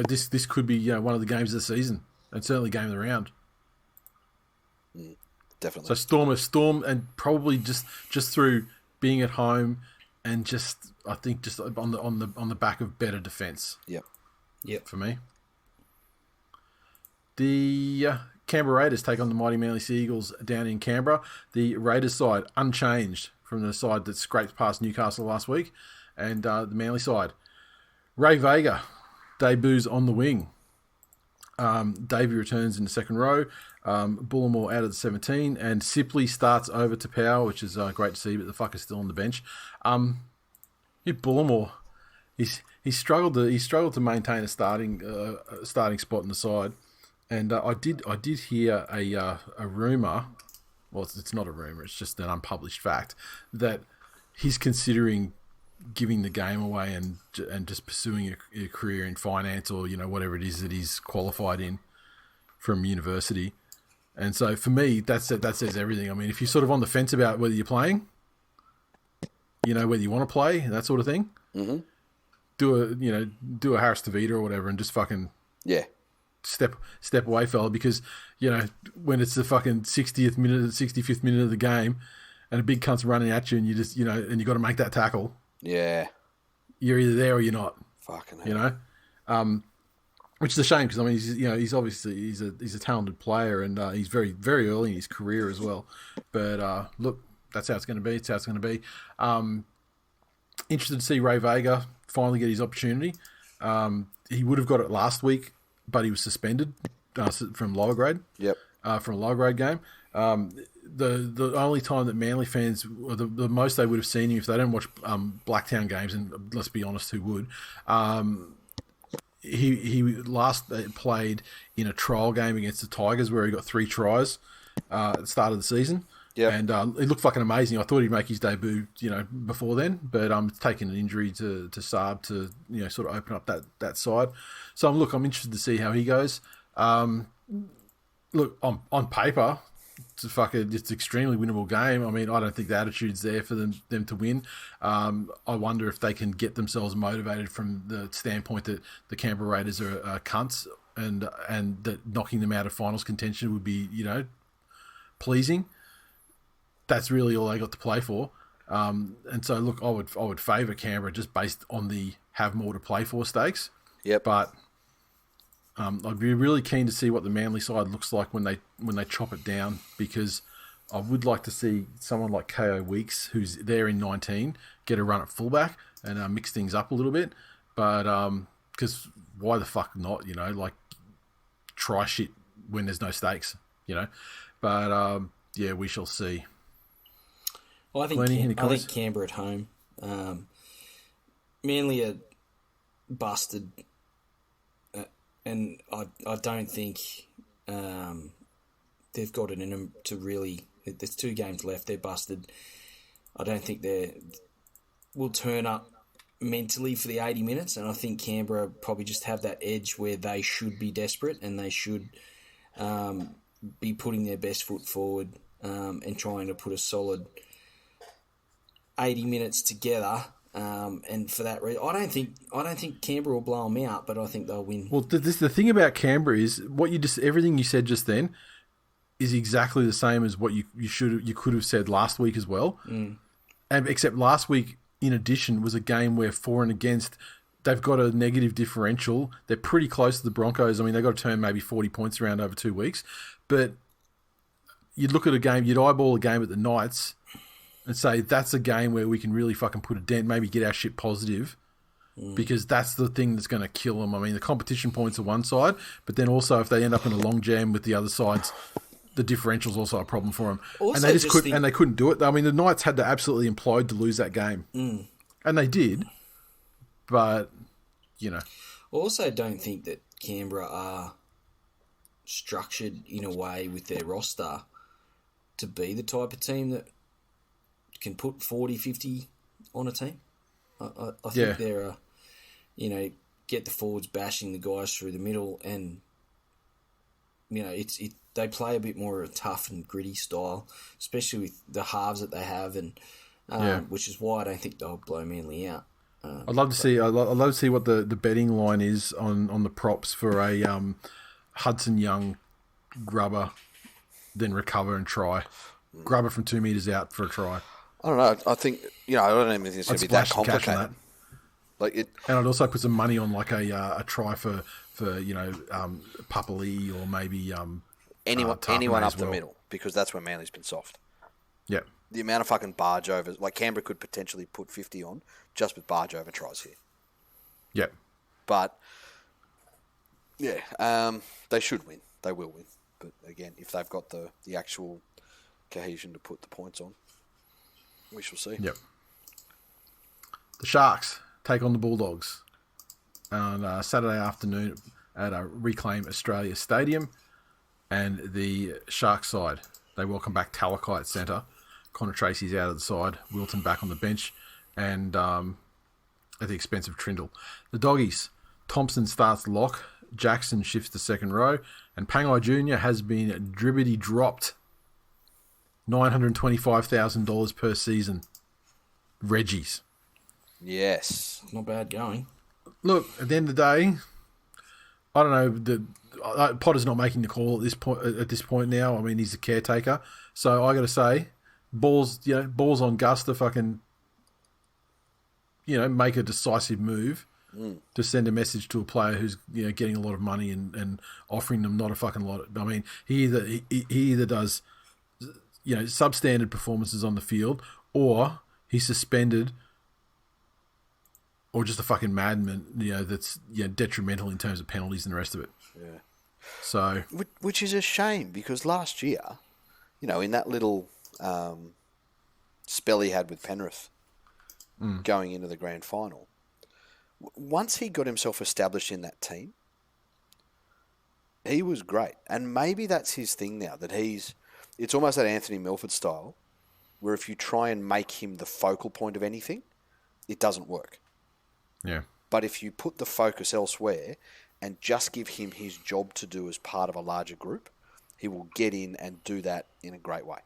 this could be one of the games of the season, and certainly game of the round. Definitely. So Storm, and probably just through being at home. And I think just on the back of better defence. Yep. For me, the Canberra Raiders take on the mighty Manly Sea Eagles down in Canberra. The Raiders side unchanged from the side that scraped past Newcastle last week, and the Manly side, Ray Vega debuts on the wing. Davey returns in the second row. Bullimore out of the 17, and Sipley starts over to Power, which is great to see, but the fucker's still on the bench. Bullimore, he struggled to maintain a starting spot in the side, and I did hear a rumor. Well, it's not a rumor; it's just an unpublished fact that he's considering giving the game away and just pursuing a career in finance or whatever it is that he's qualified in from university. And so for me, that says everything. I mean, if you're sort of on the fence about whether you're playing, whether you want to play, that sort of thing, do a Harris Tavita or whatever, and just fucking step away, fella. Because when it's the fucking 60th minute, 65th minute of the game, and a big cunt's running at you, and you just and you got to make that tackle. Yeah, you're either there or you're not. Fucking hell. Which is a shame because I mean he's obviously he's a talented player, and he's very very early in his career as well. But look, that's how it's going to be. It's how it's going to be. Interested to see Ray Vega finally get his opportunity. He would have got it last week, but he was suspended from lower grade. Yep. From a lower grade game. The only time that Manly fans, or the most they would have seen him if they don't watch Blacktown games, and let's be honest, who would? He last played in a trial game against the Tigers where he got 3 tries at the start of the season. Yeah, and it looked fucking amazing. I thought he'd make his debut, before then, but taking an injury to Saab to sort of open up that side. So I'm interested to see how he goes. Look, on paper, it's extremely winnable game. I mean, I don't think the attitude's there for them to win. I wonder if they can get themselves motivated from the standpoint that the Canberra Raiders are cunts, and that knocking them out of finals contention would be, pleasing. That's really all they got to play for. And so, look, I would favour Canberra just based on the have more to play for stakes. Yep. But I'd be really keen to see what the Manly side looks like when they chop it down, because I would like to see someone like K.O. Weeks, who's there in 19, get a run at fullback and mix things up a little bit. But because why the fuck not? Try shit when there's no stakes. But yeah, we shall see. I think Canberra at home. Manly are busted, and I don't think they've got it in them to really. There's 2 games left. They're busted. I don't think will turn up mentally for the 80 minutes, and I think Canberra probably just have that edge where they should be desperate and they should be putting their best foot forward and trying to put a solid 80 minutes together. And for that reason, I don't think Canberra will blow them out, but I think they'll win. Well, the thing about Canberra is everything you said just then is exactly the same as what you could have said last week as well. And except last week, in addition, was a game where for and against, they've got a negative differential. They're pretty close to the Broncos. I mean, they've got to turn maybe 40 points around over 2 weeks. But you'd look at a game, you'd eyeball a game at the Knights and say, that's a game where we can really fucking put a dent, maybe get our shit positive, because that's the thing that's going to kill them. I mean, the competition points are one side, but then also if they end up in a long jam with the other sides, the differential's also a problem for them. Also, and they couldn't do it. I mean, the Knights had to absolutely implode to lose that game. And they did. But, you know. I also don't think that Canberra are structured in a way with their roster to be the type of team that can put 40, 50 on a team. I think they're, get the forwards bashing the guys through the middle, and, they play a bit more of a tough and gritty style, especially with the halves that they have, and which is why I don't think they'll blow Manly out. I'd love to see what the betting line is on the props for a Hudson Young grubber, then recover and try. Grubber from 2 meters out for a try. I don't know. I think I don't even think it's going to be that complicated. And I'd also put some money on like a try for Papali or maybe anyone up the middle, because that's where Manly's been soft. Yeah. The amount of fucking barge overs, like Canberra could potentially put 50 on just with barge over tries here. Yeah. But they should win. They will win. But again, if they've got the actual cohesion to put the points on, we shall see. Yep. The Sharks take on the Bulldogs on Saturday afternoon at Reclaim Australia Stadium. And the Sharks side, they welcome back Talakai at centre. Connor Tracy's out of the side. Wilton back on the bench. And at the expense of Trindle. The Doggies, Thompson starts lock. Jackson shifts to second row. And Pangai Jr. has been dribbity dropped. $925,000 per season. Reggie's. Yes. Not bad going. Look, at the end of the day, I don't know. Potter's not making the call at this point now. I mean, he's a caretaker. So I got to say, balls on Gus to fucking, make a decisive move to send a message to a player who's getting a lot of money and offering them not a fucking lot. I mean, he either does substandard performances on the field, or he's suspended, or just a fucking madman, that's detrimental in terms of penalties and the rest of it. Yeah. So, which is a shame, because last year, in that little spell he had with Penrith going into the grand final, once he got himself established in that team, he was great. And maybe that's his thing now, that it's almost that Anthony Milford style, where if you try and make him the focal point of anything, it doesn't work. Yeah. But if you put the focus elsewhere and just give him his job to do as part of a larger group, he will get in and do that in a great way.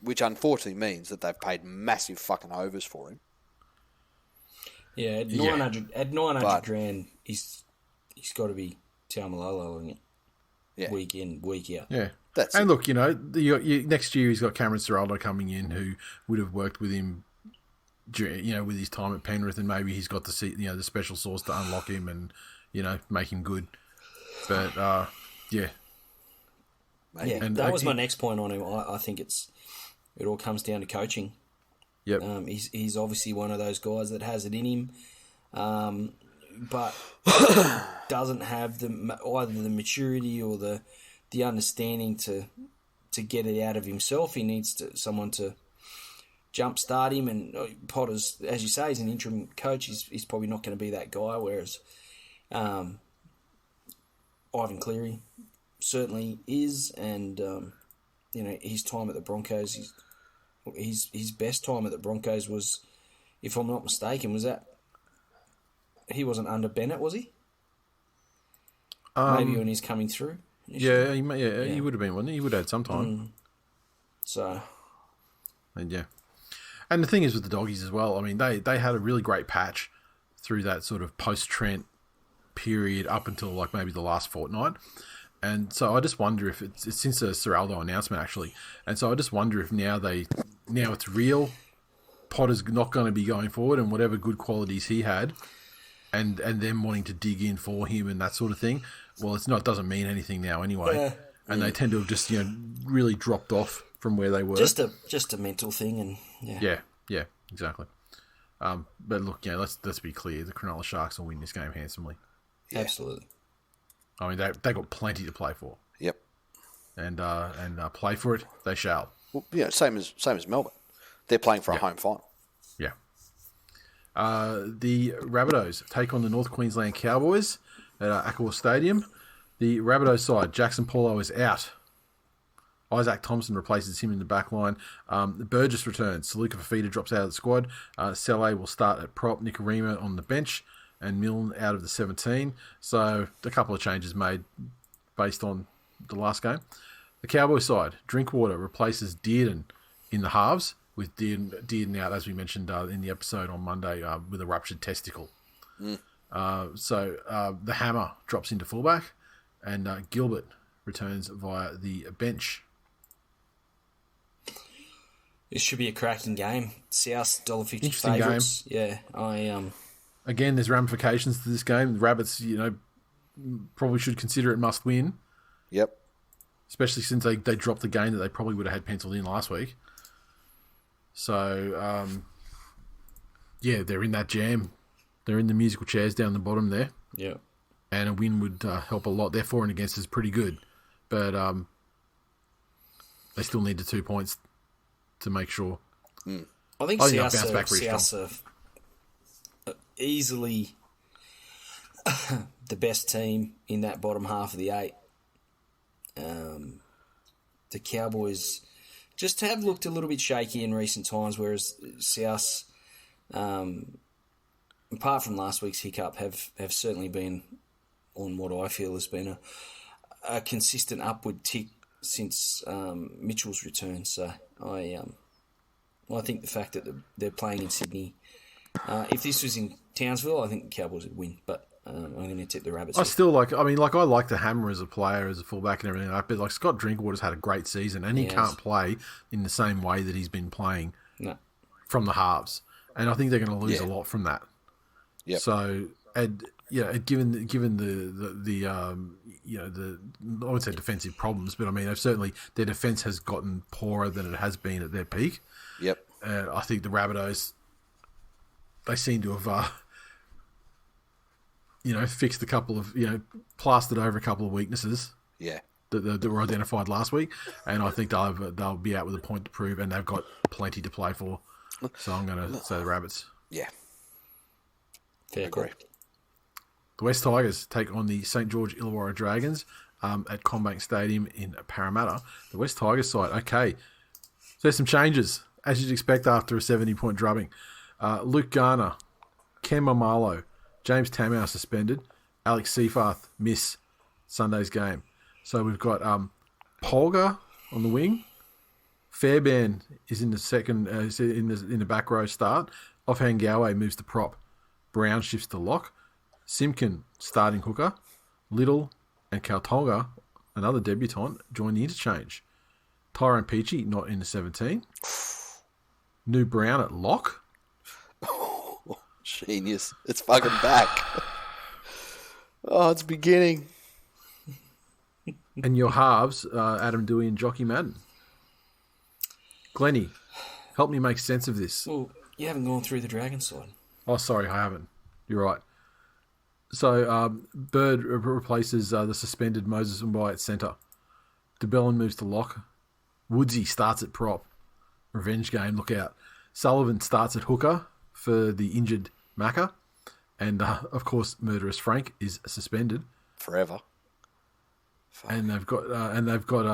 Which unfortunately means that they've paid massive fucking overs for him. Yeah, at 900 grand, he's got to be Taumaloloing it. Yeah. Week in, week out. Yeah. That's and it. Look, next year he's got Cameron Ciraldo coming in, who would have worked with him, with his time at Penrith, and maybe he's got the special sauce to unlock him and, make him good. But, yeah. Yeah, and that was my next point on him. I think it all comes down to coaching. Yep. He's obviously one of those guys that has it in him, but doesn't have either the maturity or the understanding to get it out of himself. He needs someone to jumpstart him. And Potter's, as you say, is an interim coach. He's probably not going to be that guy. Whereas Ivan Cleary certainly is, and his time at the Broncos, his best time at the Broncos was, if I'm not mistaken, was that he wasn't under Bennett, was he? Maybe when he's coming through. Yeah, he would have been, wouldn't he? He would have had some time. So, and yeah, and the thing is with the Doggies as well. I mean, they had a really great patch through that sort of post-Trent period up until like maybe the last fortnight. And so I just wonder if it's since the Seraldo announcement actually, and so I just wonder if now it's real. Potter's not going to be going forward, and whatever good qualities he had, and them wanting to dig in for him and that sort of thing. Well, it doesn't mean anything now anyway, and they tend to have just really dropped off from where they were. Just a mental thing, and yeah, exactly. But look, let's be clear: the Cronulla Sharks will win this game handsomely. Yeah. Absolutely. I mean, they got plenty to play for. Yep. And play for it, they shall. Well, same as Melbourne. They're playing for a home final. Yeah. The Rabbitohs take on the North Queensland Cowboys at Aqua Stadium. The Rabbitohs side, Jackson Paulo is out. Isaac Thompson replaces him in the back line. Burgess returns. Saluka Fafita drops out of the squad. Sele will start at prop. Nikorima on the bench. And Milne out of the 17. So a couple of changes made based on the last game. The Cowboy side, Drinkwater replaces Dearden in the halves, with Dearden out, as we mentioned in the episode on Monday, with a ruptured testicle. So the Hammer drops into fullback, and Gilbert returns via the bench. This should be a cracking game. South $1.50 Interesting favourites. game. Yeah, Again, there's ramifications to this game. The Rabbits, probably should consider it must win. Yep. Especially since they dropped the game that they probably would have had penciled in last week. So, they're in that jam. They're in the musical chairs down the bottom there. Yeah. And a win would help a lot. Their for and against is pretty good. But they still need the 2 points to make sure. I think South are easily the best team in that bottom half of the 8. The Cowboys just have looked a little bit shaky in recent times, whereas South, apart from last week's hiccup, have certainly been on what I feel has been a consistent upward tick since Mitchell's return. So I think the fact that they're playing in Sydney, if this was in Townsville, I think the Cowboys would win, but I'm going to tip the Rabbits. I still like the Hammer as a player, as a fullback and everything like that, but Scott Drinkwater's had a great season, and he can't play in the same way that he's been playing from the halves. And I think they're going to lose a lot from that. Yep. So, given the I wouldn't say defensive problems, but I mean, their defense has gotten poorer than it has been at their peak. Yep. I think the Rabbitohs, they seem to have, fixed a couple of, plastered over a couple of weaknesses. Yeah. That were identified last week, and I think they'll be out with a point to prove, and they've got plenty to play for. So I'm going to say the Rabbits. Yeah. Fair agree. The West Tigers take on the St. George Illawarra Dragons at Combank Stadium in Parramatta. The West Tigers side, okay. So there's some changes, as you'd expect after a 70-point drubbing. Luke Garner, Ken Mamalo, James Tamau suspended, Alex Seyfarth miss Sunday's game. So we've got Polgar on the wing. Fairbairn is in the second, in the back row start. Offhand Galway moves to prop. Brown shifts to lock. Simpkin starting hooker. Little and Kaltonga, another debutant, join the interchange. Tyrone Peachy not in the 17. New Brown at lock. Oh, genius. It's fucking back. Oh, it's beginning. And your halves, Adam Dewey and Jockey Madden. Glennie, help me make sense of this. Well, you haven't gone through the Dragon side. Oh, sorry, I haven't. You're right. So, Bird replaces the suspended Moses Mbai at centre. DeBellin moves to lock. Woodsy starts at prop. Revenge game, look out. Sullivan starts at hooker for the injured Macca. And, of course, Murderous Frank is suspended. Forever. And they've got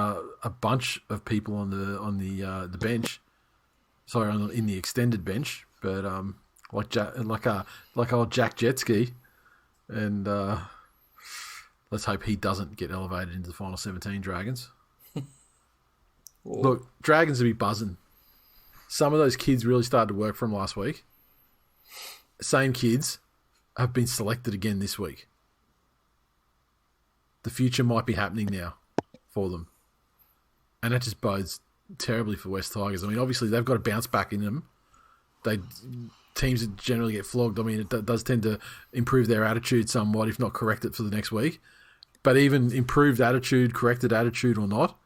a bunch of people on the bench. Sorry, in the extended bench. But like old Jack Jetski. And let's hope he doesn't get elevated into the final 17 Dragons. Look, Dragons will be buzzing. Some of those kids really started to work from last week. Same kids have been selected again this week. The future might be happening now for them. And that just bodes terribly for West Tigers. I mean, obviously, they've got a bounce back in them. Teams that generally get flogged, I mean, it does tend to improve their attitude somewhat, if not correct it for the next week. But even improved attitude, corrected attitude or not,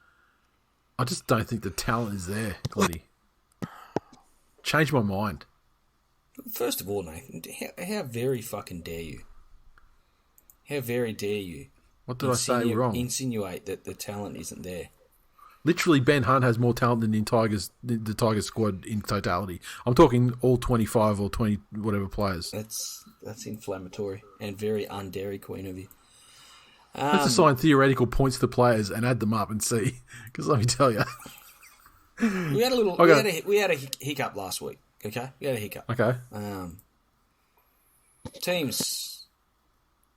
I just don't think the talent is there, Glennie. Change my mind. First of all, Nathan, how very fucking dare you? How very dare you? What did I say wrong? Insinuate that the talent isn't there. Literally, Ben Hunt has more talent than the Tigers squad in totality. I'm talking all 25 or 20 whatever players. That's inflammatory and very un-Dairy Queen of you. Let's assign theoretical points to players and add them up and see. Because let me tell you, we had a little. Okay. We had a hiccup last week. Okay, we had a hiccup. Okay. Teams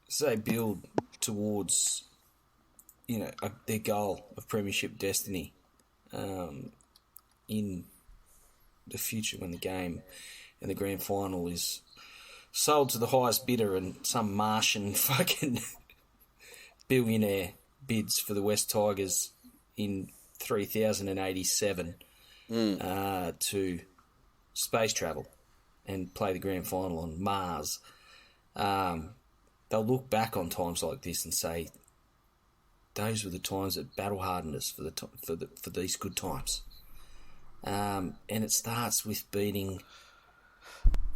say build towards, their goal of premiership destiny, in the future when the game and the grand final is sold to the highest bidder and some Martian fucking billionaire bids for the West Tigers in 3087 to space travel and play the grand final on Mars. They'll look back on times like this and say, those were the times that battle hardened us for these good times. And it starts with beating,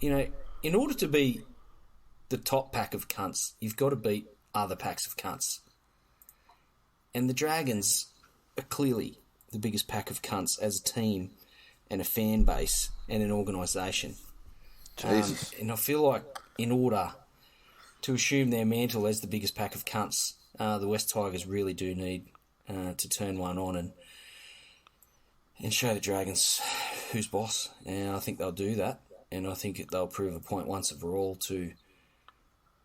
in order to be the top pack of cunts, you've got to beat other packs of cunts. And the Dragons are clearly the biggest pack of cunts as a team and a fan base and an organisation. And I feel like in order to assume their mantle as the biggest pack of cunts, the West Tigers really do need to turn one on and show the Dragons who's boss. And I think they'll do that. And I think they'll prove a point once and for all to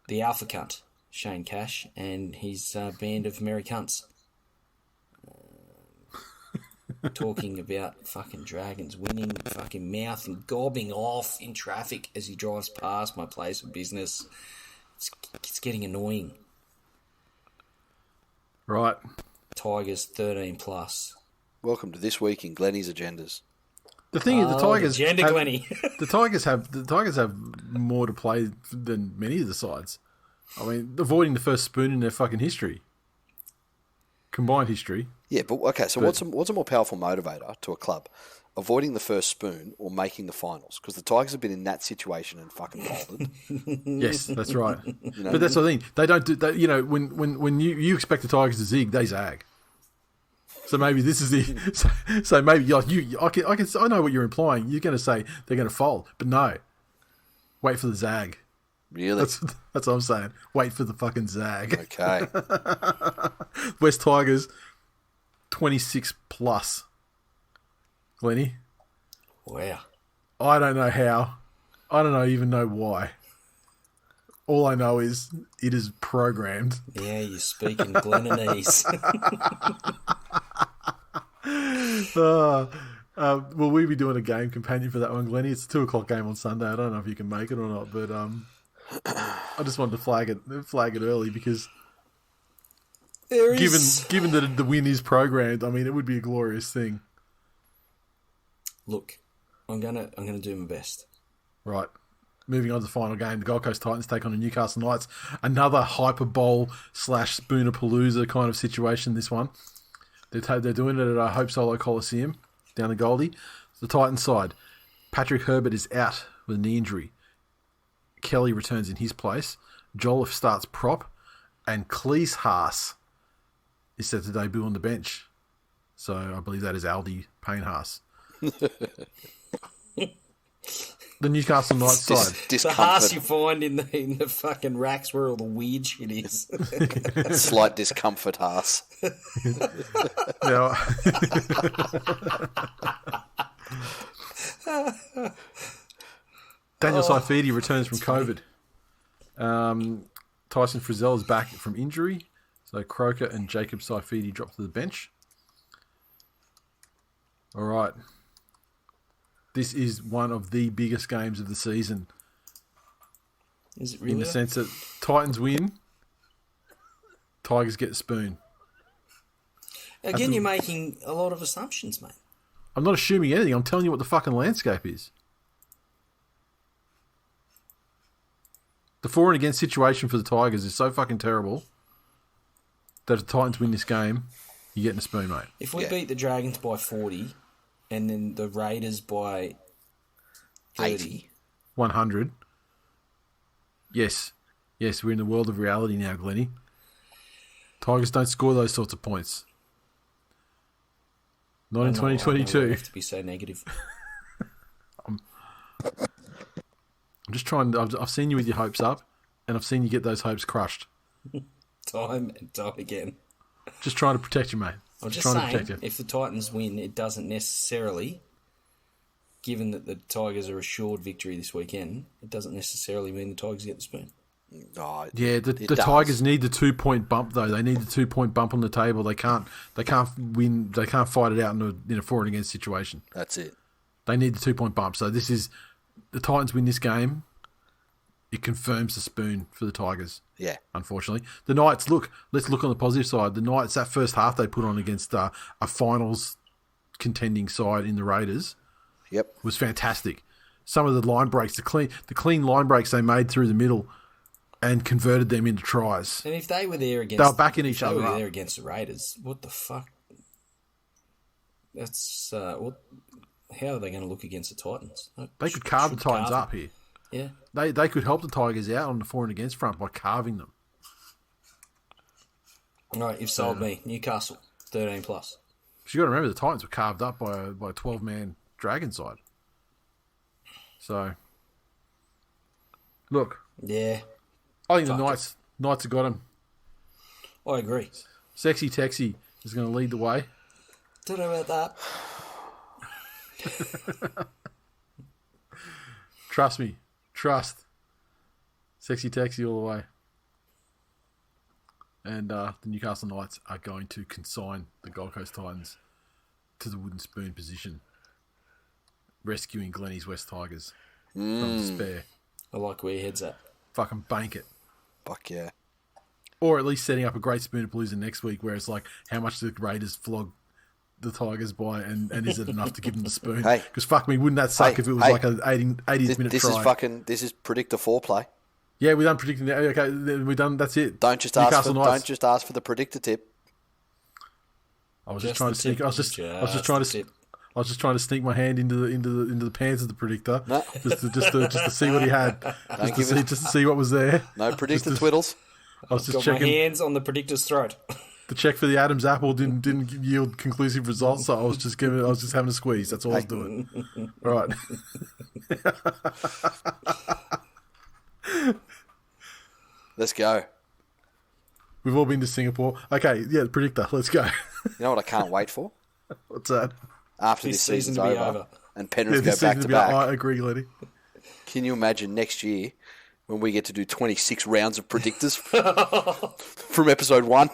the alpha cunt, Shane Cash, and his band of merry cunts. Talking about fucking Dragons winning, fucking mouth and gobbing off in traffic as he drives past my place of business. It's getting annoying. Right. Tigers 13 plus. Welcome to This Week in Glennie's Agendas. The thing is, the Tigers Glennie. the Tigers have more to play than many of the sides. I mean, avoiding the first spoon in their fucking history, combined history. Yeah, but okay. So what's a more powerful motivator to a club, avoiding the first spoon or making the finals? Because the Tigers have been in that situation and fucking folded. Yes, that's right. But that's the thing. They don't do that. When you expect the Tigers to zig, they zag. So maybe this is the. So maybe I know what you're implying. You're going to say they're going to fold, but no. Wait for the zag. Really? That's what I'm saying. Wait for the fucking zag. Okay. West Tigers, 26 plus. Glennie? Wow. I don't know how. I don't even know why. All I know is it is programmed. Yeah, you're speaking Glenanese. Will we be doing a game companion for that one, Glennie? It's a 2:00 game on Sunday. I don't know if you can make it or not, but I just wanted to flag it early because given that the win is programmed, I mean, it would be a glorious thing. Look, I'm gonna do my best. Right. Moving on to the final game, the Gold Coast Titans take on the Newcastle Knights. Another Hyper Bowl / Spoonerpalooza kind of situation, this one. They're doing it at Hope Solo Coliseum down the Goldie. The Titans side, Patrick Herbert is out with a knee injury. Kelly returns in his place. Jolliffe starts prop. And Cleese Haas is set to debut on the bench. So I believe that is Aldi Payne Haas. The Newcastle Knights side. The Haas you find in the fucking racks where all the weird shit is. Slight discomfort, Haas. Yeah. Daniel Saifidi returns from COVID. Tyson Frizzell is back from injury. So Croker and Jacob Saifidi drop to the bench. All right. This is one of the biggest games of the season. Is it really? In the sense that Titans win, Tigers get the spoon. Again, you're making a lot of assumptions, mate. I'm not assuming anything. I'm telling you what the fucking landscape is. The for and against situation for the Tigers is so fucking terrible that if the Titans win this game, you're getting a spoon, mate. If we beat the Dragons by 40 and then the Raiders by 30... 100. Yes, we're in the world of reality now, Glennie. Tigers don't score those sorts of points. Not in 2022. I have to be so negative. I'm just trying. I've seen you with your hopes up, and I've seen you get those hopes crushed. Time and time again. Just trying to protect you, mate. I'm just trying saying, to protect you. if the Titans win, it doesn't necessarily, given that the Tigers are assured victory this weekend, it doesn't necessarily mean the Tigers get the spoon. Oh, yeah, the Tigers need the 2-point bump though. They need the 2-point bump on the table. They can't win. They can't fight it out in a for and against situation. That's it. They need the 2-point bump. So this is the Titans win this game. It confirms the spoon for the Tigers. Yeah. Unfortunately, the Knights. Let's look on the positive side. The Knights, that first half they put on against a finals contending side in the Raiders. Yep. Was fantastic. Some of the line breaks, the clean line breaks they made through the middle. And converted them into tries. And if they were there against... They were backing each other up. there against the Raiders, what the fuck? That's... how are they going to look against the Titans? They could carve the Titans up here. Yeah. They could help the Tigers out on the for and against front by carving them. All right, you've sold me. Newcastle, 13+. But you got to remember, the Titans were carved up by a 12-man Dragon side. So, look. Yeah. I think the Knights have got him. I agree. Sexy Texy is going to lead the way. Don't know about that. Trust me. Trust. Sexy Texy all the way. And the Newcastle Knights are going to consign the Gold Coast Titans to the wooden spoon position, rescuing Glennie's West Tigers from despair. I like where your head's at. Fucking bank it. Fuck yeah. Or at least setting up a great Spoonapalooza next week where it's like, how much do the Raiders flog the Tigers by, and is it enough to give them the spoon? Because fuck me, wouldn't that suck if it was like an 80th minute try? This is predictor foreplay. Yeah, we're done predicting that. Okay, we're done. That's it. Don't just ask for the predictor tip. I was just trying to sneak. I was just trying to sneak my hand into the pants of the predictor, just to see what he had, just to see what was there. No predictor twiddles. I was just got checking. My hands on the predictor's throat. The check for the Adam's apple didn't yield conclusive results, so I was just having a squeeze. That's all I was doing. All right. Let's go. We've all been to Singapore. Okay, yeah, the predictor. Let's go. You know what I can't wait for? What's that? After this season's over and Penrith go back to back. I agree, Letty. Can you imagine next year when we get to do 26 rounds of predictors from episode 1?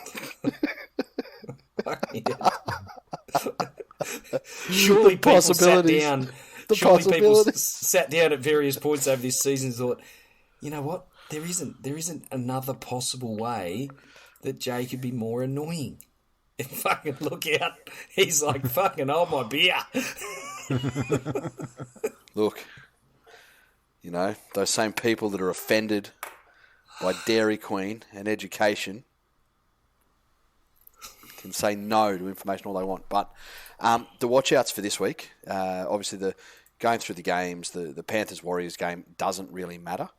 Surely people sat down. Surely people sat down at various points over this season and thought, you know what? There isn't another possible way that Jay could be more annoying. And fucking look out. He's like, fucking hold my beer. Look, you know, those same people that are offended by Dairy Queen and education can say no to information all they want. But the watch-outs for this week, obviously going through the games, the Panthers-Warriors game doesn't really matter.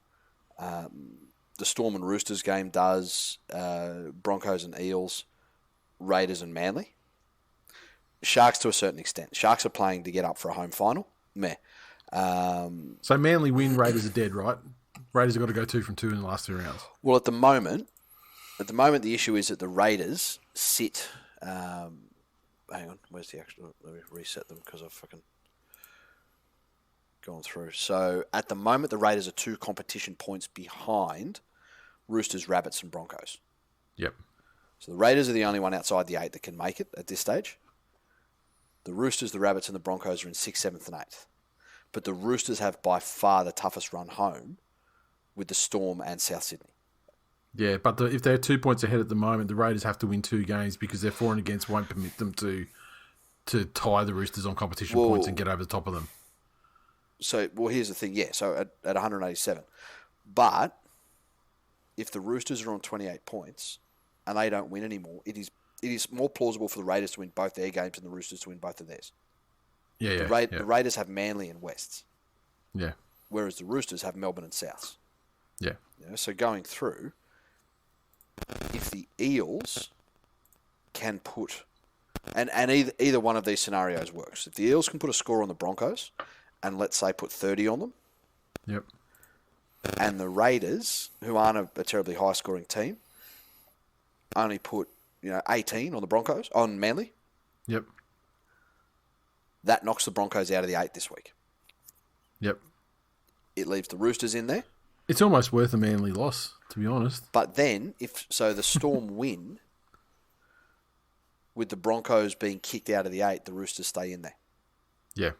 The Storm and Roosters game does, Broncos and Eels, Raiders and Manly. Sharks to a certain extent. Sharks are playing to get up for a home final. Meh. So Manly win, Raiders are dead, right? Raiders have got to go 2 from 2 in the last 2 rounds. Well, at the moment, the issue is that the Raiders sit. Hang on, where's the actual? Let me reset them because I've fucking gone through. So at the moment, the Raiders are 2 competition points behind Roosters, Rabbits, and Broncos. Yep. So the Raiders are the only one outside the 8 that can make it at this stage. The Roosters, the Rabbits, and the Broncos are in 6th, 7th, and 8th. But the Roosters have by far the toughest run home with the Storm and South Sydney. Yeah, but if they're 2 points ahead at the moment, the Raiders have to win 2 games because their for and against won't permit them to tie the Roosters on competition points and get over the top of them. So, here's the thing. Yeah, so at 187. But if the Roosters are on 28 points and they don't win anymore, it is more plausible for the Raiders to win both their games and the Roosters to win both of theirs. Yeah, The Raiders have Manly and Wests. Yeah. Whereas the Roosters have Melbourne and Souths. Yeah. So going through, if the Eels can put... And either one of these scenarios works. If the Eels can put a score on the Broncos and let's say put 30 on them. Yep. And the Raiders, who aren't a terribly high-scoring team, only put 18 on the Broncos, on Manly. Yep. That knocks the Broncos out of the 8 this week. Yep. It leaves the Roosters in there. It's almost worth a Manly loss, to be honest. But then, the Storm win, with the Broncos being kicked out of the 8, the Roosters stay in there. Yeah.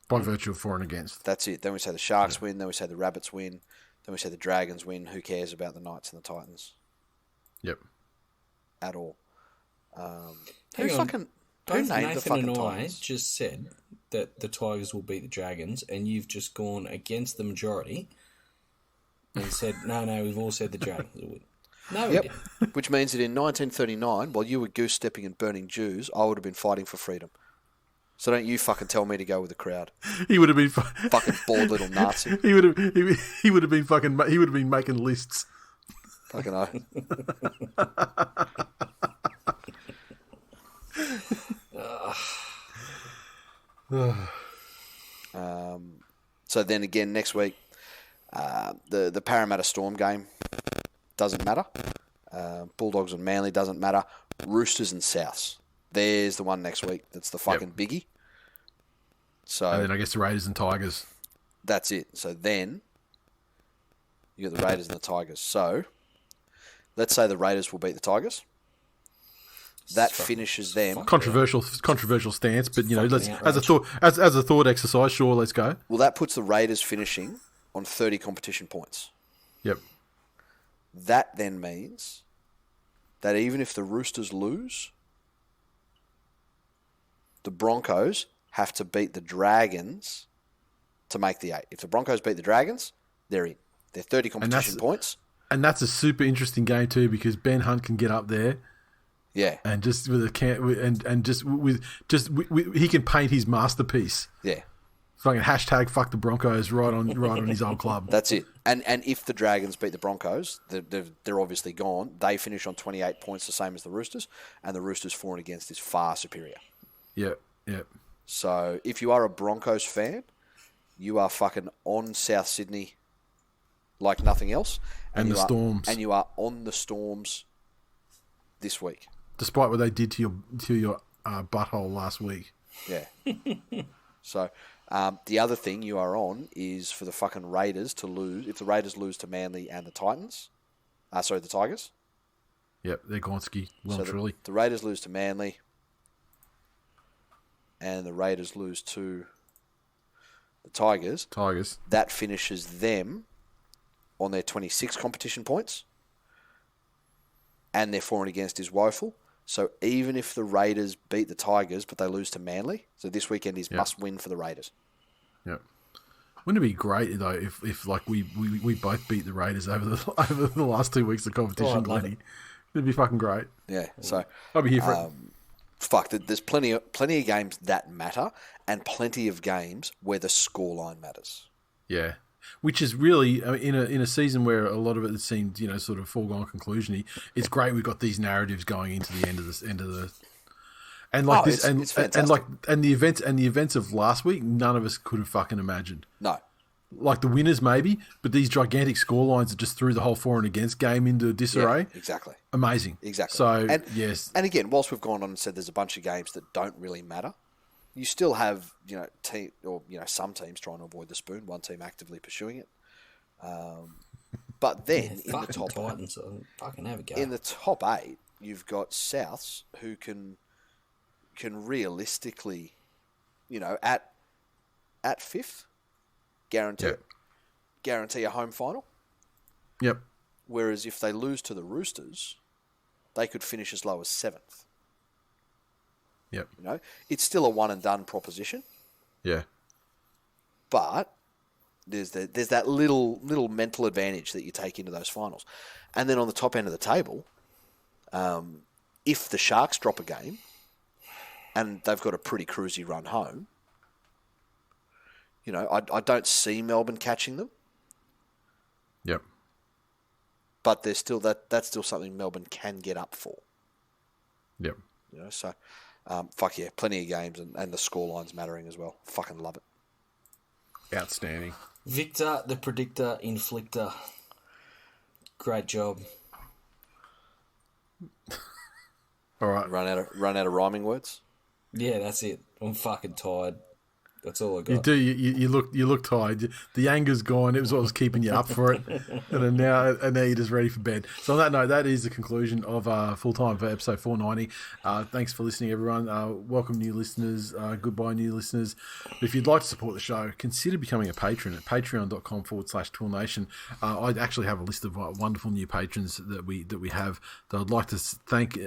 By virtue of for and against. That's it. Then we say the Sharks win. Then we say the Rabbits win. Then we say the Dragons win. Who cares about the Knights and the Titans? Yep. At all. Who named the fucking and Titans? I just said that the Tigers will beat the Dragons, and you've just gone against the majority and said, no, we've all said the Dragons will win. No, we didn't. Which means that in 1939, while you were goose-stepping and burning Jews, I would have been fighting for freedom. So don't you fucking tell me to go with the crowd. He would have been fucking bald little Nazi. He would have been making lists. Fucking oh. So then again next week, the Parramatta Storm game doesn't matter. Bulldogs and Manly doesn't matter. Roosters and Souths. There's the one next week. That's the fucking biggie. So and then I guess the Raiders and Tigers. That's it. So then you got the Raiders and the Tigers. So let's say the Raiders will beat the Tigers. That finishes them. Controversial stance, but as a thought exercise, sure, let's go. Well, that puts the Raiders finishing on 30 competition points. Yep. That then means that even if the Roosters lose, the Broncos have to beat the Dragons to make the 8. If the Broncos beat the Dragons, they're in. They're 30 competition points. And that's a super interesting game too because Ben Hunt can get up there. Yeah. And just with he can paint his masterpiece. Yeah. Fucking hashtag fuck the Broncos right on his old club. That's it. And if the Dragons beat the Broncos, they're obviously gone. They finish on 28 points, the same as the Roosters, and the Roosters for and against is far superior. Yep. So if you are a Broncos fan, you are fucking on South Sydney like nothing else. And the Storms. And you are on the Storms this week. Despite what they did to your butthole last week. Yeah. So the other thing you are on is for the fucking Raiders to lose. If the Raiders lose to Manly and the Tigers. Yep, they're Gonski. Truly. The Raiders lose to Manly. And the Raiders lose to the Tigers. That finishes them on their 26 competition points. And their for and against is woeful. So even if the Raiders beat the Tigers, but they lose to Manly, so this weekend is must win for the Raiders. Yep. Wouldn't it be great though if like we both beat the Raiders over the last 2 weeks of competition, Glennie? It'd be fucking great. Yeah. So I'll be here for it. There's plenty of games that matter, and plenty of games where the scoreline matters. Yeah. Which is really in a season where a lot of it seemed sort of foregone conclusion-y. It's great we've got these narratives going into the end of the And like it's fantastic. and the events of last week, none of us could have fucking imagined. No. Like the winners, maybe, but these gigantic scorelines that just threw the whole for and against game into disarray. Yeah, exactly. Amazing. Exactly. So, and, yes. And again, whilst we've gone on and said there's a bunch of games that don't really matter, you still have, some teams trying to avoid the spoon, one team actively pursuing it. But then in the top Titans, fucking have a go. in the top 8, you've got Souths who can realistically, at 5th, guarantee a home final. Yep. Whereas if they lose to the Roosters, they could finish as low as 7th. Yep. It's still a one and done proposition. Yeah. But there's that little mental advantage that you take into those finals. And then on the top end of the table, if the Sharks drop a game and they've got a pretty cruisy run home, I don't see Melbourne catching them. Yep. But there's still that's still something Melbourne can get up for. Yep. So fuck yeah, plenty of games and the scorelines mattering as well. Fucking love it. Outstanding. Victor, the predictor, inflictor. Great job. All right. Run out of rhyming words. Yeah, that's it. I'm fucking tired. That's all I got. You do. You look tired. The anger's gone. It was what was keeping you up for it, and now you're just ready for bed. So on that note, that is the conclusion of Full Time for episode 490. Thanks for listening, everyone. Welcome new listeners. Goodbye, new listeners. If you'd like to support the show, consider becoming a patron at patreon.com/TWiLNation. I actually have a list of wonderful new patrons that we have. That I'd like to thank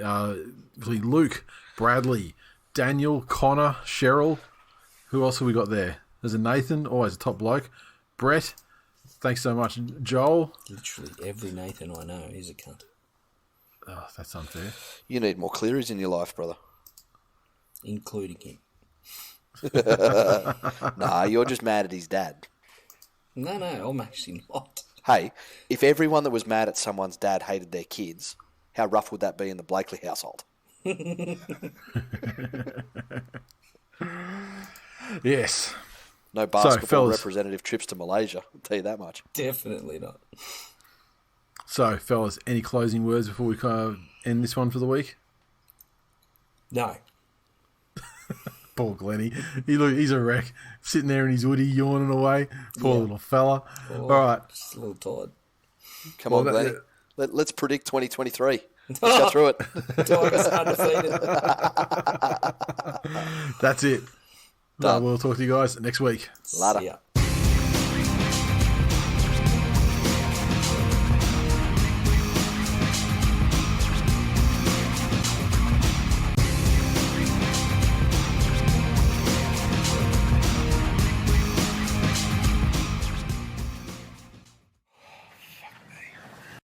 Luke, Bradley, Daniel, Connor, Cheryl. Who else have we got there? There's a Nathan, always a top bloke. Brett, thanks so much. Joel. Literally every Nathan I know is a cunt. Oh, that's unfair. You need more Clearys in your life, brother. Including him. Nah, you're just mad at his dad. No, I'm actually not. Hey, if everyone that was mad at someone's dad hated their kids, how rough would that be in the Blakely household? Yes. No basketball fellas, representative trips to Malaysia, I'll tell you that much. Definitely not. So, fellas, any closing words before we kind of end this one for the week? No. Poor Glennie. He's a wreck. Sitting there in his hoodie, yawning away. Poor little fella. All right. Just a little tired. Come on, Glennie. Let's predict 2023. Let's go through it. Tigers undefeated. That's it. We'll talk to you guys next week. Later. Yeah.